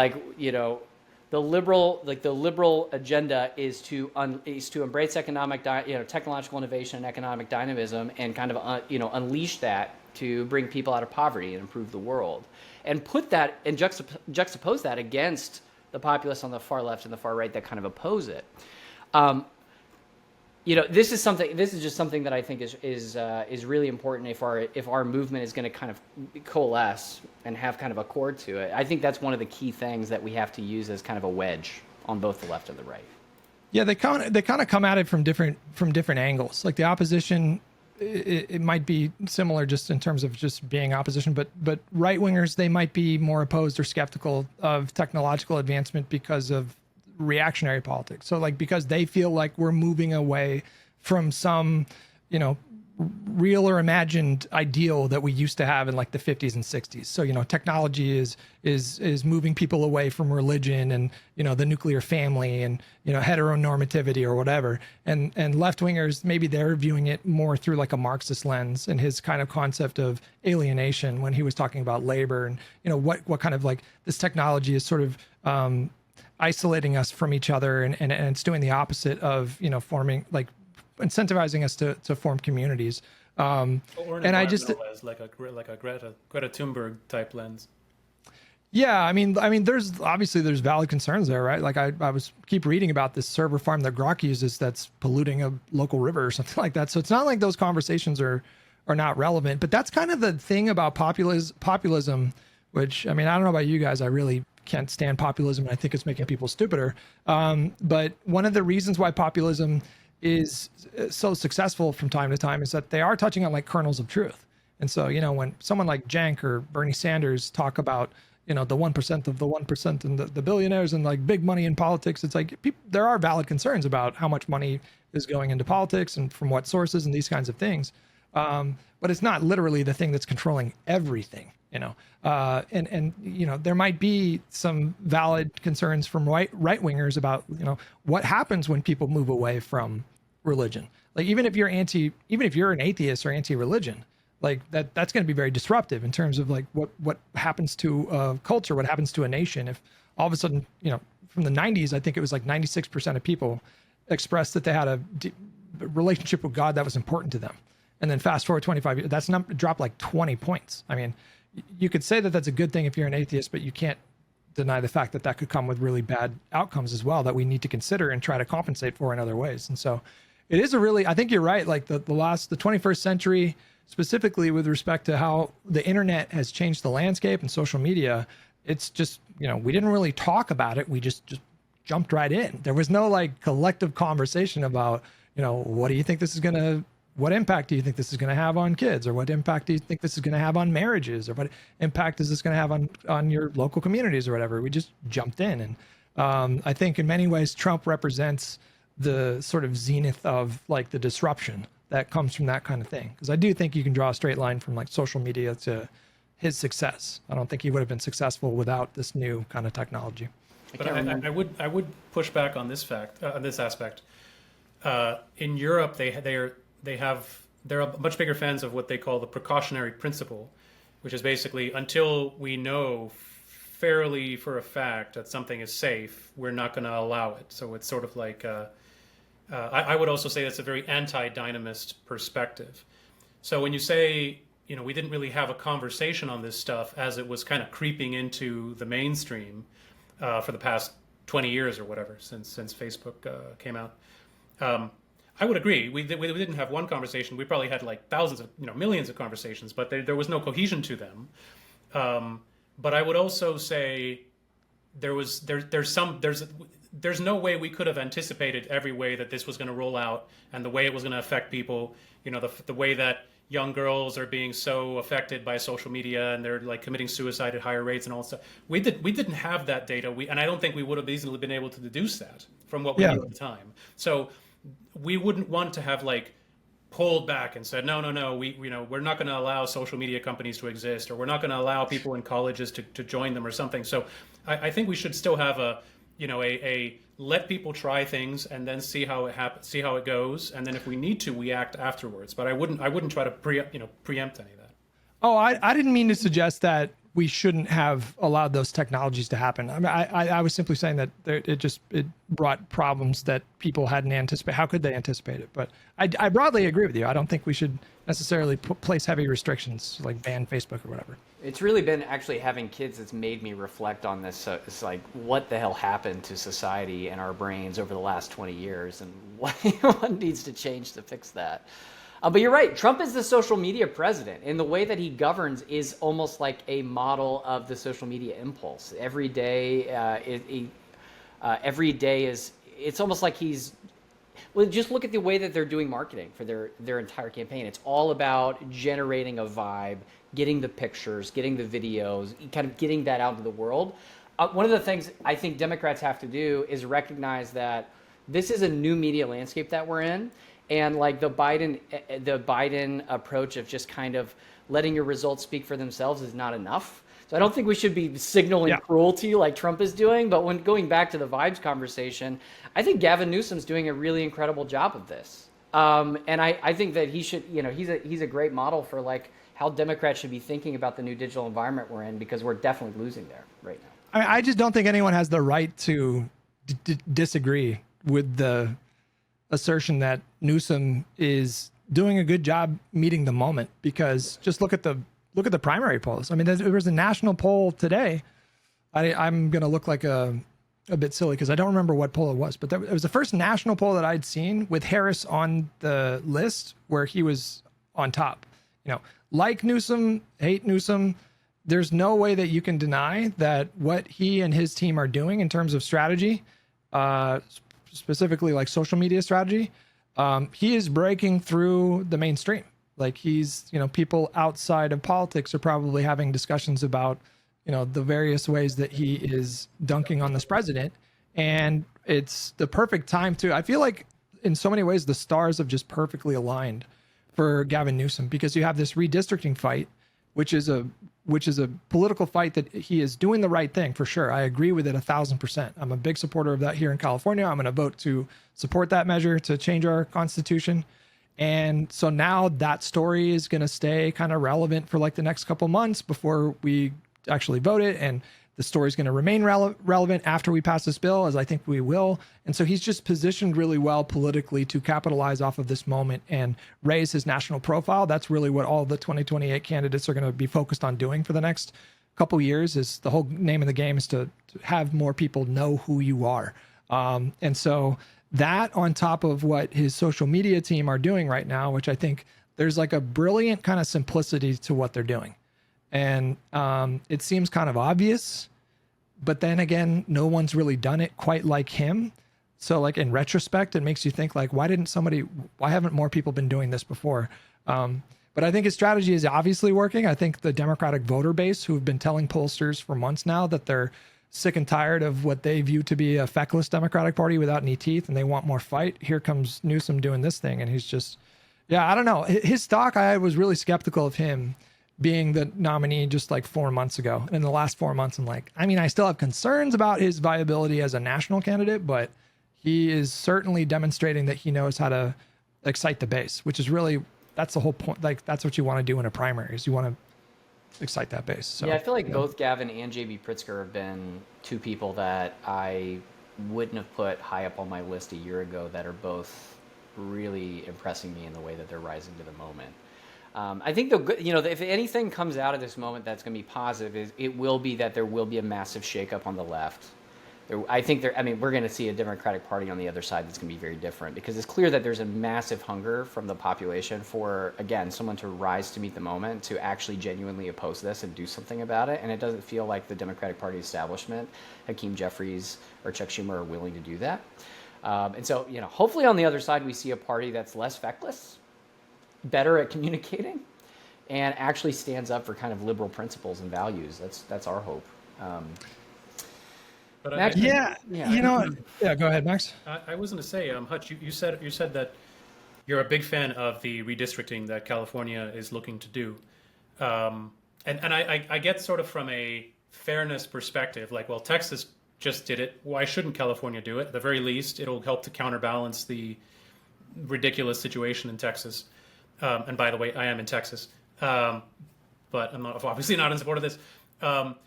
the liberal agenda is to embrace economic technological innovation and economic dynamism and kind of unleash that to bring people out of poverty and improve the world, and put that and juxtapose that against the populists on the far left and the far right that kind of oppose it. This is just something that I think is really important if our movement is going to kind of coalesce and have kind of a chord to it. I think that's one of the key things that we have to use as kind of a wedge on both the left and the right. Yeah, they kind of come at it from different angles. Like the opposition, it might be similar just in terms of just being opposition, but right wingers, they might be more opposed or skeptical of technological advancement because of reactionary politics. So like because they feel like we're moving away from some, real or imagined ideal that we used to have in like the 50s and 60s. So, technology is moving people away from religion and, the nuclear family and, heteronormativity or whatever. And left wingers, maybe they're viewing it more through like a Marxist lens and his kind of concept of alienation when he was talking about labor and, what kind of like this technology is sort of, isolating us from each other and it's doing the opposite of, forming like incentivizing us to form communities. And I just as like a Greta Thunberg type lens. Yeah, I mean, there's valid concerns there, right? Like I keep reading about this server farm that Grok uses that's polluting a local river or something like that. So it's not like those conversations are not relevant. But that's kind of the thing about populism, which I mean, I don't know about you guys, I really can't stand populism and I think it's making people stupider. But one of the reasons why populism is so successful from time to time is that they are touching on like kernels of truth. And so, when someone like Cenk or Bernie Sanders talk about, the 1% of the 1% and the billionaires and like big money in politics, it's like there are valid concerns about how much money is going into politics and from what sources and these kinds of things. But it's not literally the thing that's controlling everything, and there might be some valid concerns from right wingers about, what happens when people move away from religion. Like even if you're an atheist or anti-religion, like that's going to be very disruptive in terms of like what happens to a culture, what happens to a nation. If all of a sudden, from the 90s, I think it was like 96% of people expressed that they had a relationship with God that was important to them. And then fast forward 25 years, that's dropped like 20 points. I mean, you could say that that's a good thing if you're an atheist, but you can't deny the fact that that could come with really bad outcomes as well that we need to consider and try to compensate for in other ways. And so it is I think you're right. Like the 21st century, specifically with respect to how the internet has changed the landscape and social media, it's just, we didn't really talk about it. We just jumped right in. There was no like collective conversation about, what do you think this is going to, what impact do you think this is going to have on kids, or what impact do you think this is going to have on marriages, or what impact is this going to have on your local communities or whatever? We just jumped in. And I think in many ways, Trump represents the sort of zenith of like the disruption that comes from that kind of thing. Because I do think you can draw a straight line from like social media to his success. I don't think he would have been successful without this new kind of technology. But I would push back on this fact, on this aspect. In Europe, they're much bigger fans of what they call the precautionary principle, which is basically until we know fairly for a fact that something is safe, we're not going to allow it. So it's sort of like, I would also say that's a very anti-dynamist perspective. So when you say, we didn't really have a conversation on this stuff as it was kind of creeping into the mainstream for the past 20 years or whatever, since Facebook came out. I would agree. We didn't have one conversation. We probably had like thousands of, millions of conversations, but there was no cohesion to them. But I would also say there's no way we could have anticipated every way that this was going to roll out and the way it was going to affect people. The way that young girls are being so affected by social media and they're like committing suicide at higher rates and all that stuff. We didn't have that data. And I don't think we would have easily been able to deduce that from what we knew at the time. So we wouldn't want to have like pulled back and said, no, we're not going to allow social media companies to exist, or we're not going to allow people in colleges to join them or something. So I think we should still have a let people try things and then see how it goes, and then if we need to, we act afterwards. But I wouldn't try to preempt any of that. Oh, I didn't mean to suggest that we shouldn't have allowed those technologies to happen. I mean, I was simply saying that it brought problems that people hadn't anticipated. How could they anticipate it? But I broadly agree with you. I don't think we should necessarily place heavy restrictions like ban Facebook or whatever. It's really been actually having kids that's made me reflect on this. So it's like, what the hell happened to society and our brains over the last 20 years, and what needs to change to fix that? But you're right. Trump is the social media president, and the way that he governs is almost like a model of the social media impulse. Every day, it's almost like he's. Well, just look at the way that they're doing marketing for their entire campaign. It's all about generating a vibe, getting the pictures, getting the videos, kind of getting that out into the world. One of the things I think Democrats have to do is recognize that this is a new media landscape that we're in. And like the Biden approach of just kind of letting your results speak for themselves is not enough. So I don't think we should be signaling cruelty like Trump is doing. But when going back to the vibes conversation, I think Gavin Newsom's doing a really incredible job of this. And I think that he should, he's a great model for like how Democrats should be thinking about the new digital environment we're in, because we're definitely losing there right now. I just don't think anyone has the right to disagree with the assertion that Newsom is doing a good job meeting the moment, because just look at the primary polls. I mean, there was a national poll today. I'm going to look like a bit silly because I don't remember what poll it was, but it was the first national poll that I'd seen with Harris on the list where he was on top. Like Newsom, hate Newsom. There's no way that you can deny that what he and his team are doing in terms of strategy, specifically like social media strategy, he is breaking through the mainstream. Like he's, people outside of politics are probably having discussions about, the various ways that he is dunking on this president. And it's the perfect time I feel like in so many ways, the stars have just perfectly aligned for Gavin Newsom, because you have this redistricting fight, which is a political fight that he is doing the right thing for sure. I agree with it 1,000%. I'm a big supporter of that here in California. I'm going to vote to support that measure to change our constitution. And so now that story is going to stay kind of relevant for like the next couple months before we actually vote it. And the story is going to remain relevant after we pass this bill, as I think we will. And so he's just positioned really well politically to capitalize off of this moment and raise his national profile. That's really what all the 2028 candidates are going to be focused on doing for the next couple years. Is the whole name of the game is to have more people know who you are. And so that on top of what his social media team are doing right now, which I think there's like a brilliant kind of simplicity to what they're doing. And it seems kind of obvious, but then again, no one's really done it quite like him. So like in retrospect, it makes you think like, why haven't more people been doing this before? But I think his strategy is obviously working. I think the Democratic voter base, who have been telling pollsters for months now that they're sick and tired of what they view to be a feckless Democratic Party without any teeth, and they want more fight. Here comes Newsom doing this thing. And he's just, I don't know. His stock, I was really skeptical of him being the nominee just like 4 months ago. And in the last 4 months, I'm like, I still have concerns about his viability as a national candidate, but he is certainly demonstrating that he knows how to excite the base, which is really, that's the whole point. Like, that's what you want to do in a primary, is you want to excite that base. So, I feel like both Gavin and JB Pritzker have been two people that I wouldn't have put high up on my list a year ago, that are both really impressing me in the way that they're rising to the moment. I think if anything comes out of this moment that's going to be positive, it will be that there will be a massive shakeup on the left. I think we're going to see a Democratic Party on the other side that's going to be very different, because it's clear that there's a massive hunger from the population for, again, someone to rise to meet the moment, to actually genuinely oppose this and do something about it. And it doesn't feel like the Democratic Party establishment, Hakeem Jeffries or Chuck Schumer, are willing to do that. And so, hopefully on the other side, we see a party that's less feckless, better at communicating, and actually stands up for kind of liberal principles and values. That's our hope. But Max, go ahead, Max. I was going to say, Hutch, you said that you're a big fan of the redistricting that California is looking to do, and I get sort of from a fairness perspective, like, well, Texas just did it. Why shouldn't California do it? At the very least, it'll help to counterbalance the ridiculous situation in Texas. And by the way, I am in Texas, but I'm not, obviously not in support of this. But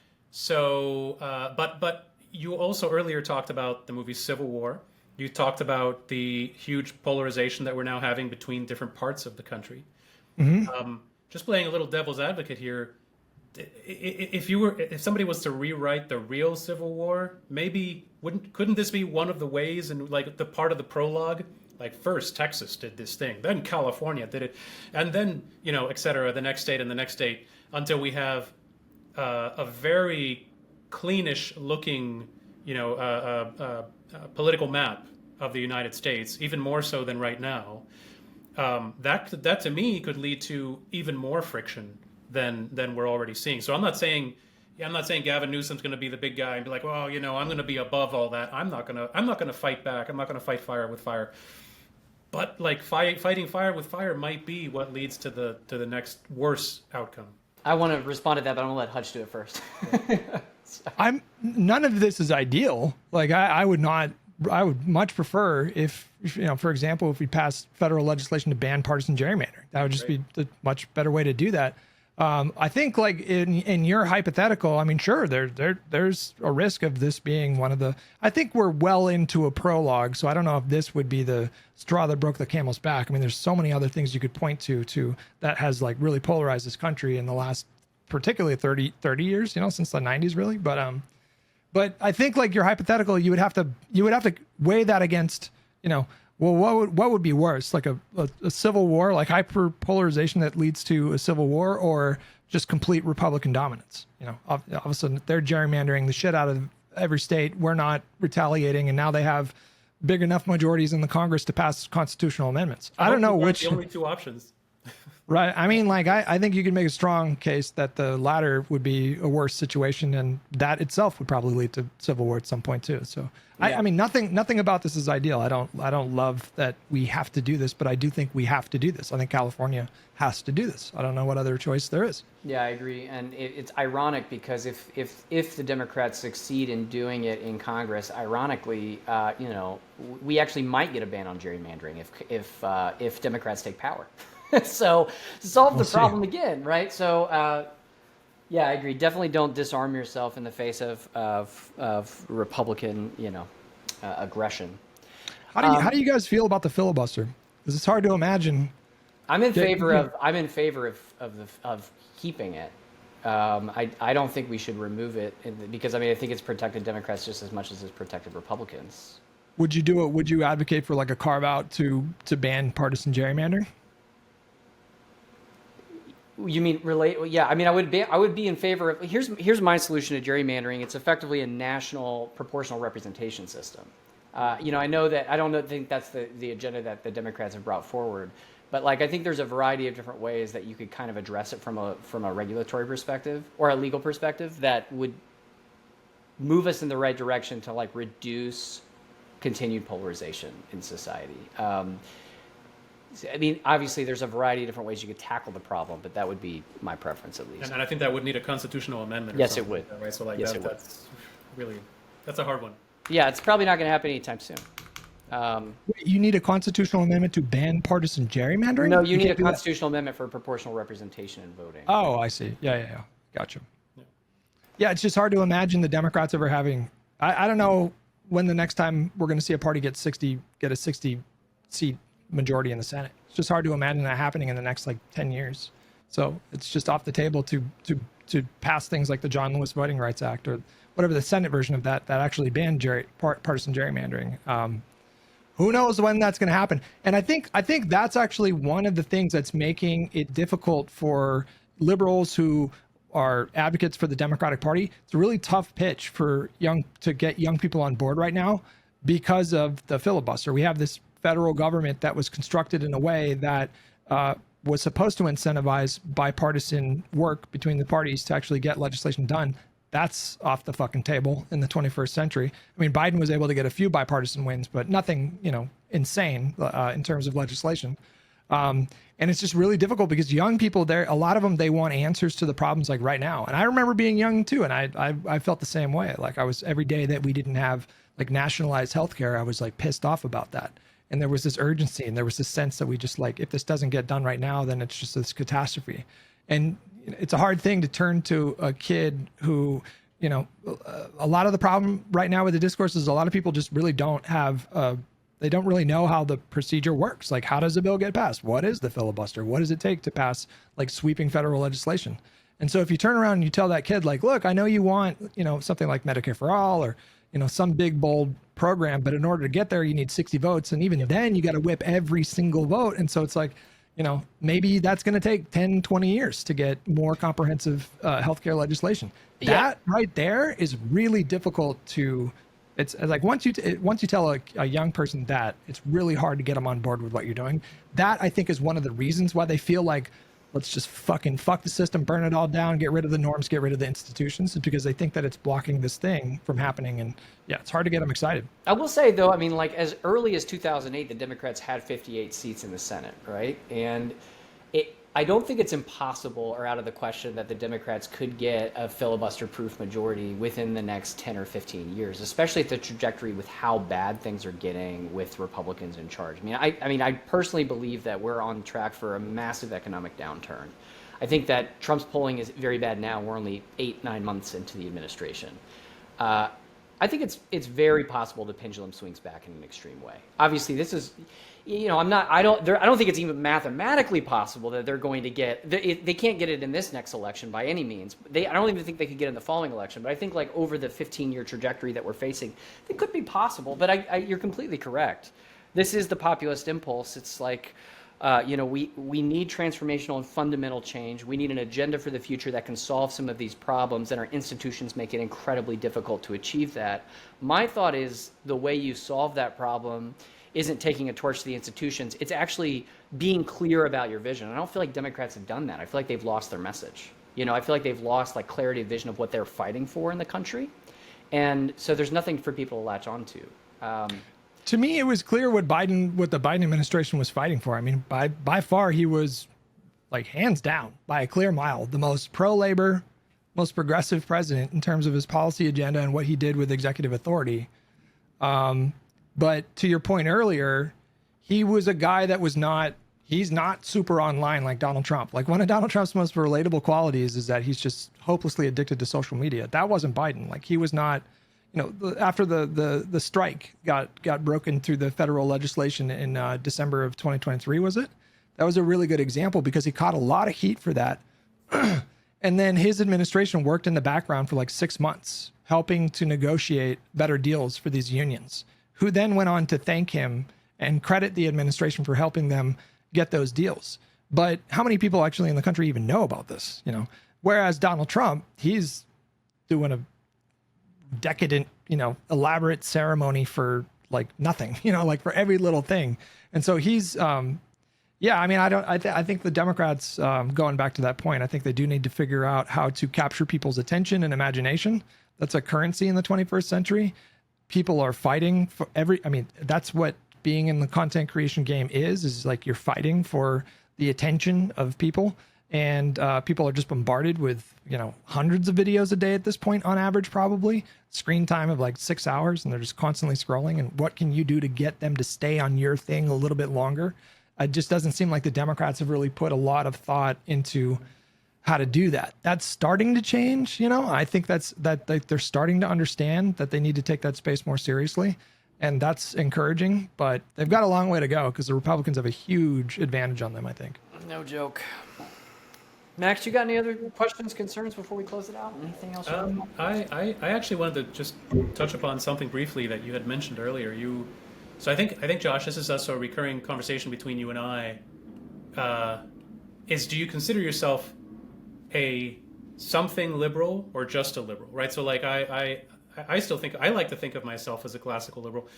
you also earlier talked about the movie Civil War. You talked about the huge polarization that we're now having between different parts of the country. Just playing a little devil's advocate here, if somebody was to rewrite the real Civil War, maybe couldn't this be one of the ways, and like the part of the prologue, like first Texas did this thing, then California did it, and then, you know, et cetera, the next state and the next state, until we have a very cleanish looking, you know, political map of the United States, even more so than right now. That to me could lead to even more friction than we're already seeing. So I'm not saying Gavin Newsom's going to be the big guy and be like, well, you know, I'm going to be above all that. I'm not going to fight back. I'm not going to fight fire with fire. But like fighting fire with fire might be what leads to the next worse outcome. I want to respond to that, but I'm gonna let Hutch do it first. None of this is ideal. Like I would much prefer if, you know, for example, if we passed federal legislation to ban partisan gerrymandering. That would just be a much better way to do that. I think like in your hypothetical, I mean, sure, there's a risk of this being one of the, I think we're well into a prologue. So I don't know if this would be the straw that broke the camel's back. I mean, there's so many other things you could point to that has like really polarized this country in the last, particularly 30 years, you know, since the 90s really. But I think like your hypothetical, you would have to weigh that against, you know, well, what would be worse, like a civil war, like hyperpolarization that leads to a civil war, or just complete Republican dominance? You know, all of a sudden they're gerrymandering the shit out of every state. We're not retaliating, and now they have big enough majorities in the Congress to pass constitutional amendments. I don't know which. The only two options. Right. I mean, like, I think you can make a strong case that the latter would be a worse situation, and that itself would probably lead to civil war at some point too. So, yeah. I mean, nothing about this is ideal. I don't love that we have to do this, but I do think we have to do this. I think California has to do this. I don't know what other choice there is. Yeah, I agree. And it's ironic because if the Democrats succeed in doing it in Congress, ironically, you know, we actually might get a ban on gerrymandering if Democrats take power. So solve the problem again, right? So yeah, I agree. Definitely don't disarm yourself in the face of Republican, you know, aggression. How do you guys feel about the filibuster? Because it's hard to imagine. I'm in favor of keeping it. I don't think we should remove it because I mean I think it's protected Democrats just as much as it's protected Republicans. Would you do it? Would you advocate for like a carve out to ban partisan gerrymandering? You mean relate? Yeah, I mean, I would be in favor of. Here's my solution to gerrymandering. It's effectively a national proportional representation system. You know, I don't think that's the agenda that the Democrats have brought forward, but like I think there's a variety of different ways that you could kind of address it from a regulatory perspective or a legal perspective that would move us in the right direction to like reduce continued polarization in society. I mean, obviously, there's a variety of different ways you could tackle the problem, but that would be my preference at least. And I think that would need a constitutional amendment. Yes, it would. Like that, right? So like yes, that's a hard one. Yeah, it's probably not going to happen anytime soon. You need a constitutional amendment to ban partisan gerrymandering? No, you need a constitutional amendment for proportional representation in voting. Oh, I see. Yeah. Gotcha. Yeah, it's just hard to imagine the Democrats ever having. I don't know when the next time we're going to see a party get a 60 seat majority in the Senate. It's just hard to imagine that happening in the next like 10 years. So it's just off the table to pass things like the John Lewis Voting Rights Act or whatever the Senate version of that actually banned partisan gerrymandering. Who knows when that's going to happen? And I think that's actually one of the things that's making it difficult for liberals who are advocates for the Democratic Party. It's a really tough pitch to get young people on board right now because of the filibuster. We have this federal government that was constructed in a way that was supposed to incentivize bipartisan work between the parties to actually get legislation done. That's off the fucking table in the 21st century. I mean, Biden was able to get a few bipartisan wins, but nothing, you know, insane in terms of legislation. And And it's just really difficult because young people there, a lot of them, they want answers to the problems like right now. And I remember being young too. And I felt the same way. Like I was, every day that we didn't have like nationalized healthcare, I was like pissed off about that. And there was this urgency and there was this sense that we just like, if this doesn't get done right now, then it's just this catastrophe. And it's a hard thing to turn to a kid who, you know, a lot of the problem right now with the discourse is a lot of people just really don't have they don't really know how the procedure works. Like, how does a bill get passed? What is the filibuster? What does it take to pass like sweeping federal legislation? And so if you turn around and you tell that kid, like, look, I know you want, you know, something like Medicare for all or, you know, some big, bold program, but in order to get there, you need 60 votes. And even then you got to whip every single vote. And so it's like, you know, maybe that's going to take 10, 20 years to get more comprehensive healthcare legislation. That right there is really difficult to, it's like once you tell a young person that, it's really hard to get them on board with what you're doing. That I think is one of the reasons why they feel like, let's just fucking fuck the system, burn it all down, get rid of the norms, get rid of the institutions, is because they think that it's blocking this thing from happening. And yeah, it's hard to get them excited. I will say though, I mean, like as early as 2008, the Democrats had 58 seats in the Senate, right? And I don't think it's impossible or out of the question that the Democrats could get a filibuster-proof majority within the next 10 or 15 years, especially at the trajectory with how bad things are getting with Republicans in charge. I mean, I personally believe that we're on track for a massive economic downturn. I think that Trump's polling is very bad now. We're only 8-9 months into the administration. I think it's very possible the pendulum swings back in an extreme way. Obviously, this is, you know, I don't think it's even mathematically possible that they're going to get, they can't get it in this next election by any means. I don't even think they could get it in the following election, but I think like over the 15-year trajectory that we're facing, it could be possible, but you're completely correct. This is the populist impulse. It's like, you know, we need transformational and fundamental change. We need an agenda for the future that can solve some of these problems, and our institutions make it incredibly difficult to achieve that. My thought is the way you solve that problem isn't taking a torch to the institutions. It's actually being clear about your vision. I don't feel like Democrats have done that. I feel like they've lost their message. You know, I feel like they've lost like clarity of vision of what they're fighting for in the country. And so there's nothing for people to latch onto. To me, it was clear what the Biden administration was fighting for. I mean, by far, he was like hands down by a clear mile, the most pro-labor, most progressive president in terms of his policy agenda and what he did with executive authority. But to your point earlier, he was a guy that he's not super online like Donald Trump. Like one of Donald Trump's most relatable qualities is that he's just hopelessly addicted to social media. That wasn't Biden. Like he was not, you know, after the strike got broken through the federal legislation in December of 2023, was it? That was a really good example because he caught a lot of heat for that. And then his administration worked in the background for like 6 months, helping to negotiate better deals for these unions, who then went on to thank him and credit the administration for helping them get those deals. But how many people actually in the country even know about this? You know, whereas Donald Trump, he's doing a decadent, you know, elaborate ceremony for like nothing, you know, like for every little thing. And so he's, yeah, I mean, I think the Democrats, going back to that point, I think they do need to figure out how to capture people's attention and imagination. That's a currency in the 21st century. People are fighting for that's what being in the content creation game is like you're fighting for the attention of people. And people are just bombarded with, you know, hundreds of videos a day at this point on average, probably screen time of like 6 hours, and they're just constantly scrolling. And what can you do to get them to stay on your thing a little bit longer? It just doesn't seem like the Democrats have really put a lot of thought into how to do that. That's starting to change. You know, I think that they're starting to understand that they need to take that space more seriously. And that's encouraging, but they've got a long way to go because the Republicans have a huge advantage on them, I think. No joke. Max, you got any other questions, concerns before we close it out? Anything else? I actually wanted to just touch upon something briefly that you had mentioned earlier. So I think Josh, this is also a recurring conversation between you and I. Is do you consider yourself a something liberal or just a liberal, right? So like I still think I like to think of myself as a classical liberal.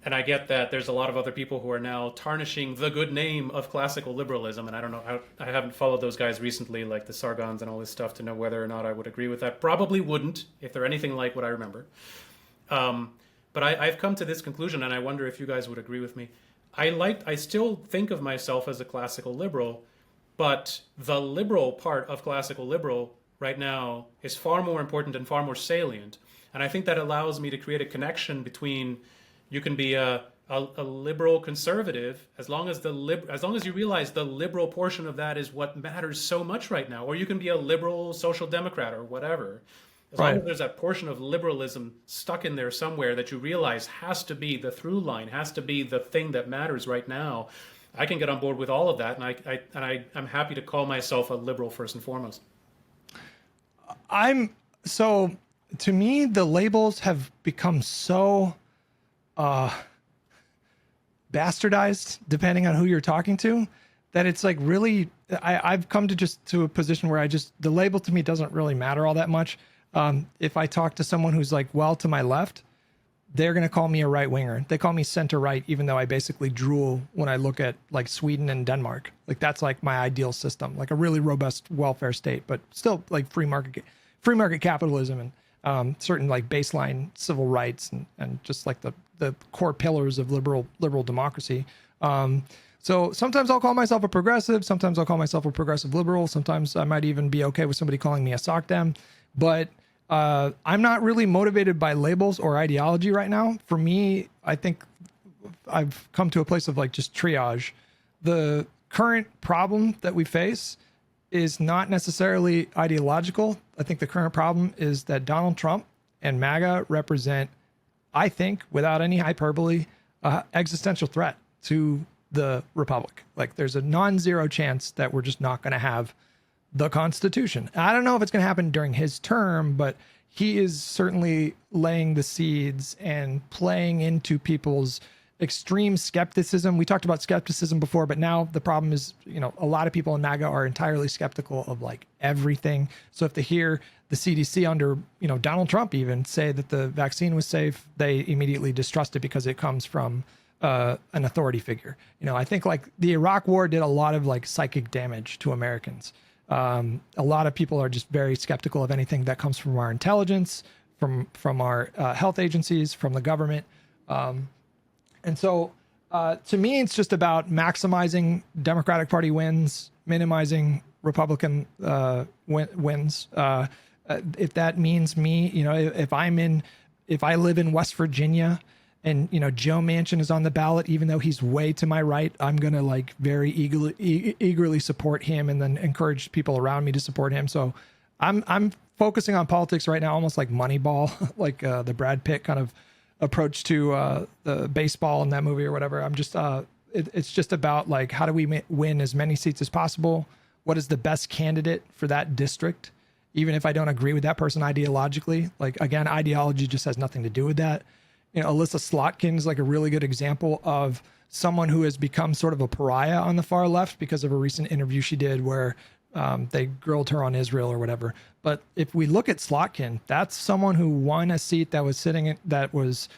And I get that there's a lot of other people who are now tarnishing the good name of classical liberalism. And I don't know, I haven't followed those guys recently, like the Sargons and all this stuff, to know whether or not I would agree with that. Probably wouldn't, if they're anything like what I remember. But I've come to this conclusion, and I wonder if you guys would agree with me. I still think of myself as a classical liberal, but the liberal part of classical liberal right now is far more important and far more salient. And I think that allows me to create a connection between, you can be a liberal conservative as long as you realize the liberal portion of that is what matters so much right now, or you can be a liberal social democrat or whatever. As long as there's that portion of liberalism stuck in there somewhere that you realize has to be the through line, has to be the thing that matters right now, I can get on board with all of that, and I'm happy to call myself a liberal first and foremost. To me, the labels have become so bastardized, depending on who you're talking to, that it's like really, I've come to a position where the label to me doesn't really matter all that much. If I talk to someone who's like well to my left, they're going to call me a right winger. They call me center right, even though I basically drool when I look at like Sweden and Denmark. Like that's like my ideal system, like a really robust welfare state, but still like free market capitalism and certain like baseline civil rights and just like the core pillars of liberal democracy. So sometimes I'll call myself a progressive. Sometimes I'll call myself a progressive liberal. Sometimes I might even be okay with somebody calling me a sock dem, but I'm not really motivated by labels or ideology right now. For me, I think I've come to a place of like just triage. The current problem that we face is not necessarily ideological. I think the current problem is that Donald Trump and MAGA represent, I think, without any hyperbole, existential threat to the republic. Like there's a non-zero chance that we're just not going to have the Constitution. I don't know if it's going to happen during his term, but he is certainly laying the seeds and playing into people's extreme skepticism. We talked about skepticism before, but now the problem is, a lot of people in MAGA are entirely skeptical of like everything. So if they hear the CDC under, Donald Trump even say that the vaccine was safe, they immediately distrust it because it comes from an authority figure. I think like the Iraq War did a lot of like psychic damage to Americans. A lot of people are just very skeptical of anything that comes from our intelligence, from our health agencies, from the government. And so to me, it's just about maximizing Democratic Party wins, minimizing Republican wins. If that means me, if I live in West Virginia and, Joe Manchin is on the ballot, even though he's way to my right, I'm going to like very eagerly support him and then encourage people around me to support him. So I'm focusing on politics right now, almost like Moneyball, like the Brad Pitt kind of approach to the baseball in that movie or whatever. I'm just, it's just about like, how do we win as many seats as possible? What is the best candidate for that district? Even if I don't agree with that person ideologically, like again, ideology just has nothing to do with that. Alyssa Slotkin is like a really good example of someone who has become sort of a pariah on the far left because of a recent interview she did where they grilled her on Israel or whatever. But if we look at Slotkin, that's someone who won a seat that was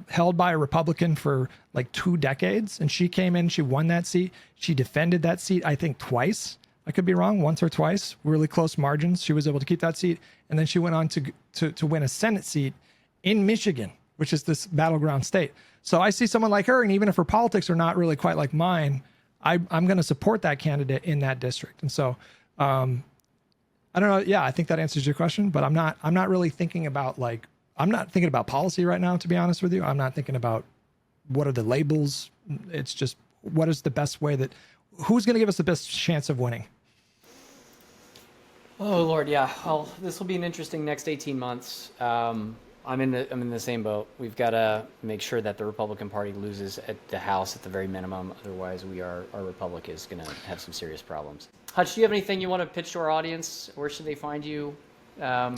held by a Republican for like 2 decades. And she came in, she won that seat. She defended that seat, I think twice. I could be wrong, once or twice, really close margins. She was able to keep that seat. And then she went on to win a Senate seat in Michigan, which is this battleground state. So I see someone like her, and even if her politics are not really quite like mine, I'm going to support that candidate in that district. And so, I don't know. Yeah, I think that answers your question, but I'm not really thinking about I'm not thinking about policy right now, to be honest with you. I'm not thinking about what are the labels. It's just, what is the best way who's going to give us the best chance of winning? Oh Lord, yeah. Well, this will be an interesting next 18 months. I'm in the same boat. We've got to make sure that the Republican Party loses at the House at the very minimum. Otherwise, our republic is going to have some serious problems. Hutch, do you have anything you want to pitch to our audience? Where should they find you? I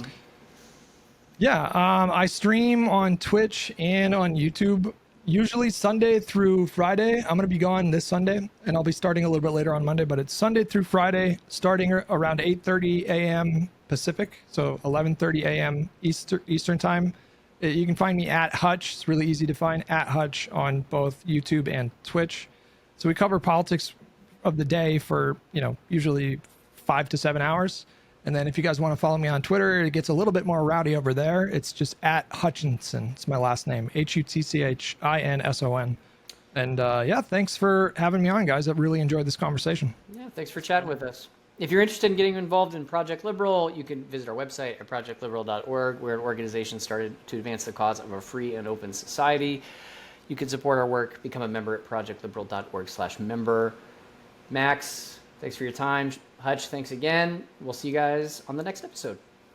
stream on Twitch and on YouTube, usually Sunday through Friday. I'm going to be gone this Sunday, and I'll be starting a little bit later on Monday, but it's Sunday through Friday, starting around 8:30 a.m. Pacific, so 11:30 a.m. Eastern time. You can find me at Hutch. It's really easy to find, at Hutch, on both YouTube and Twitch. So we cover politics of the day for, usually 5 to 7 hours. And then if you guys want to follow me on Twitter, it gets a little bit more rowdy over there. It's just at Hutchinson. It's my last name, Hutchinson. And yeah, thanks for having me on, guys. I've really enjoyed this conversation. Yeah, thanks for chatting with us. If you're interested in getting involved in Project Liberal, you can visit our website at projectliberal.org. We're an organization started to advance the cause of a free and open society. You can support our work, become a member at projectliberal.org/member. Max, thanks for your time. Hutch, thanks again. We'll see you guys on the next episode.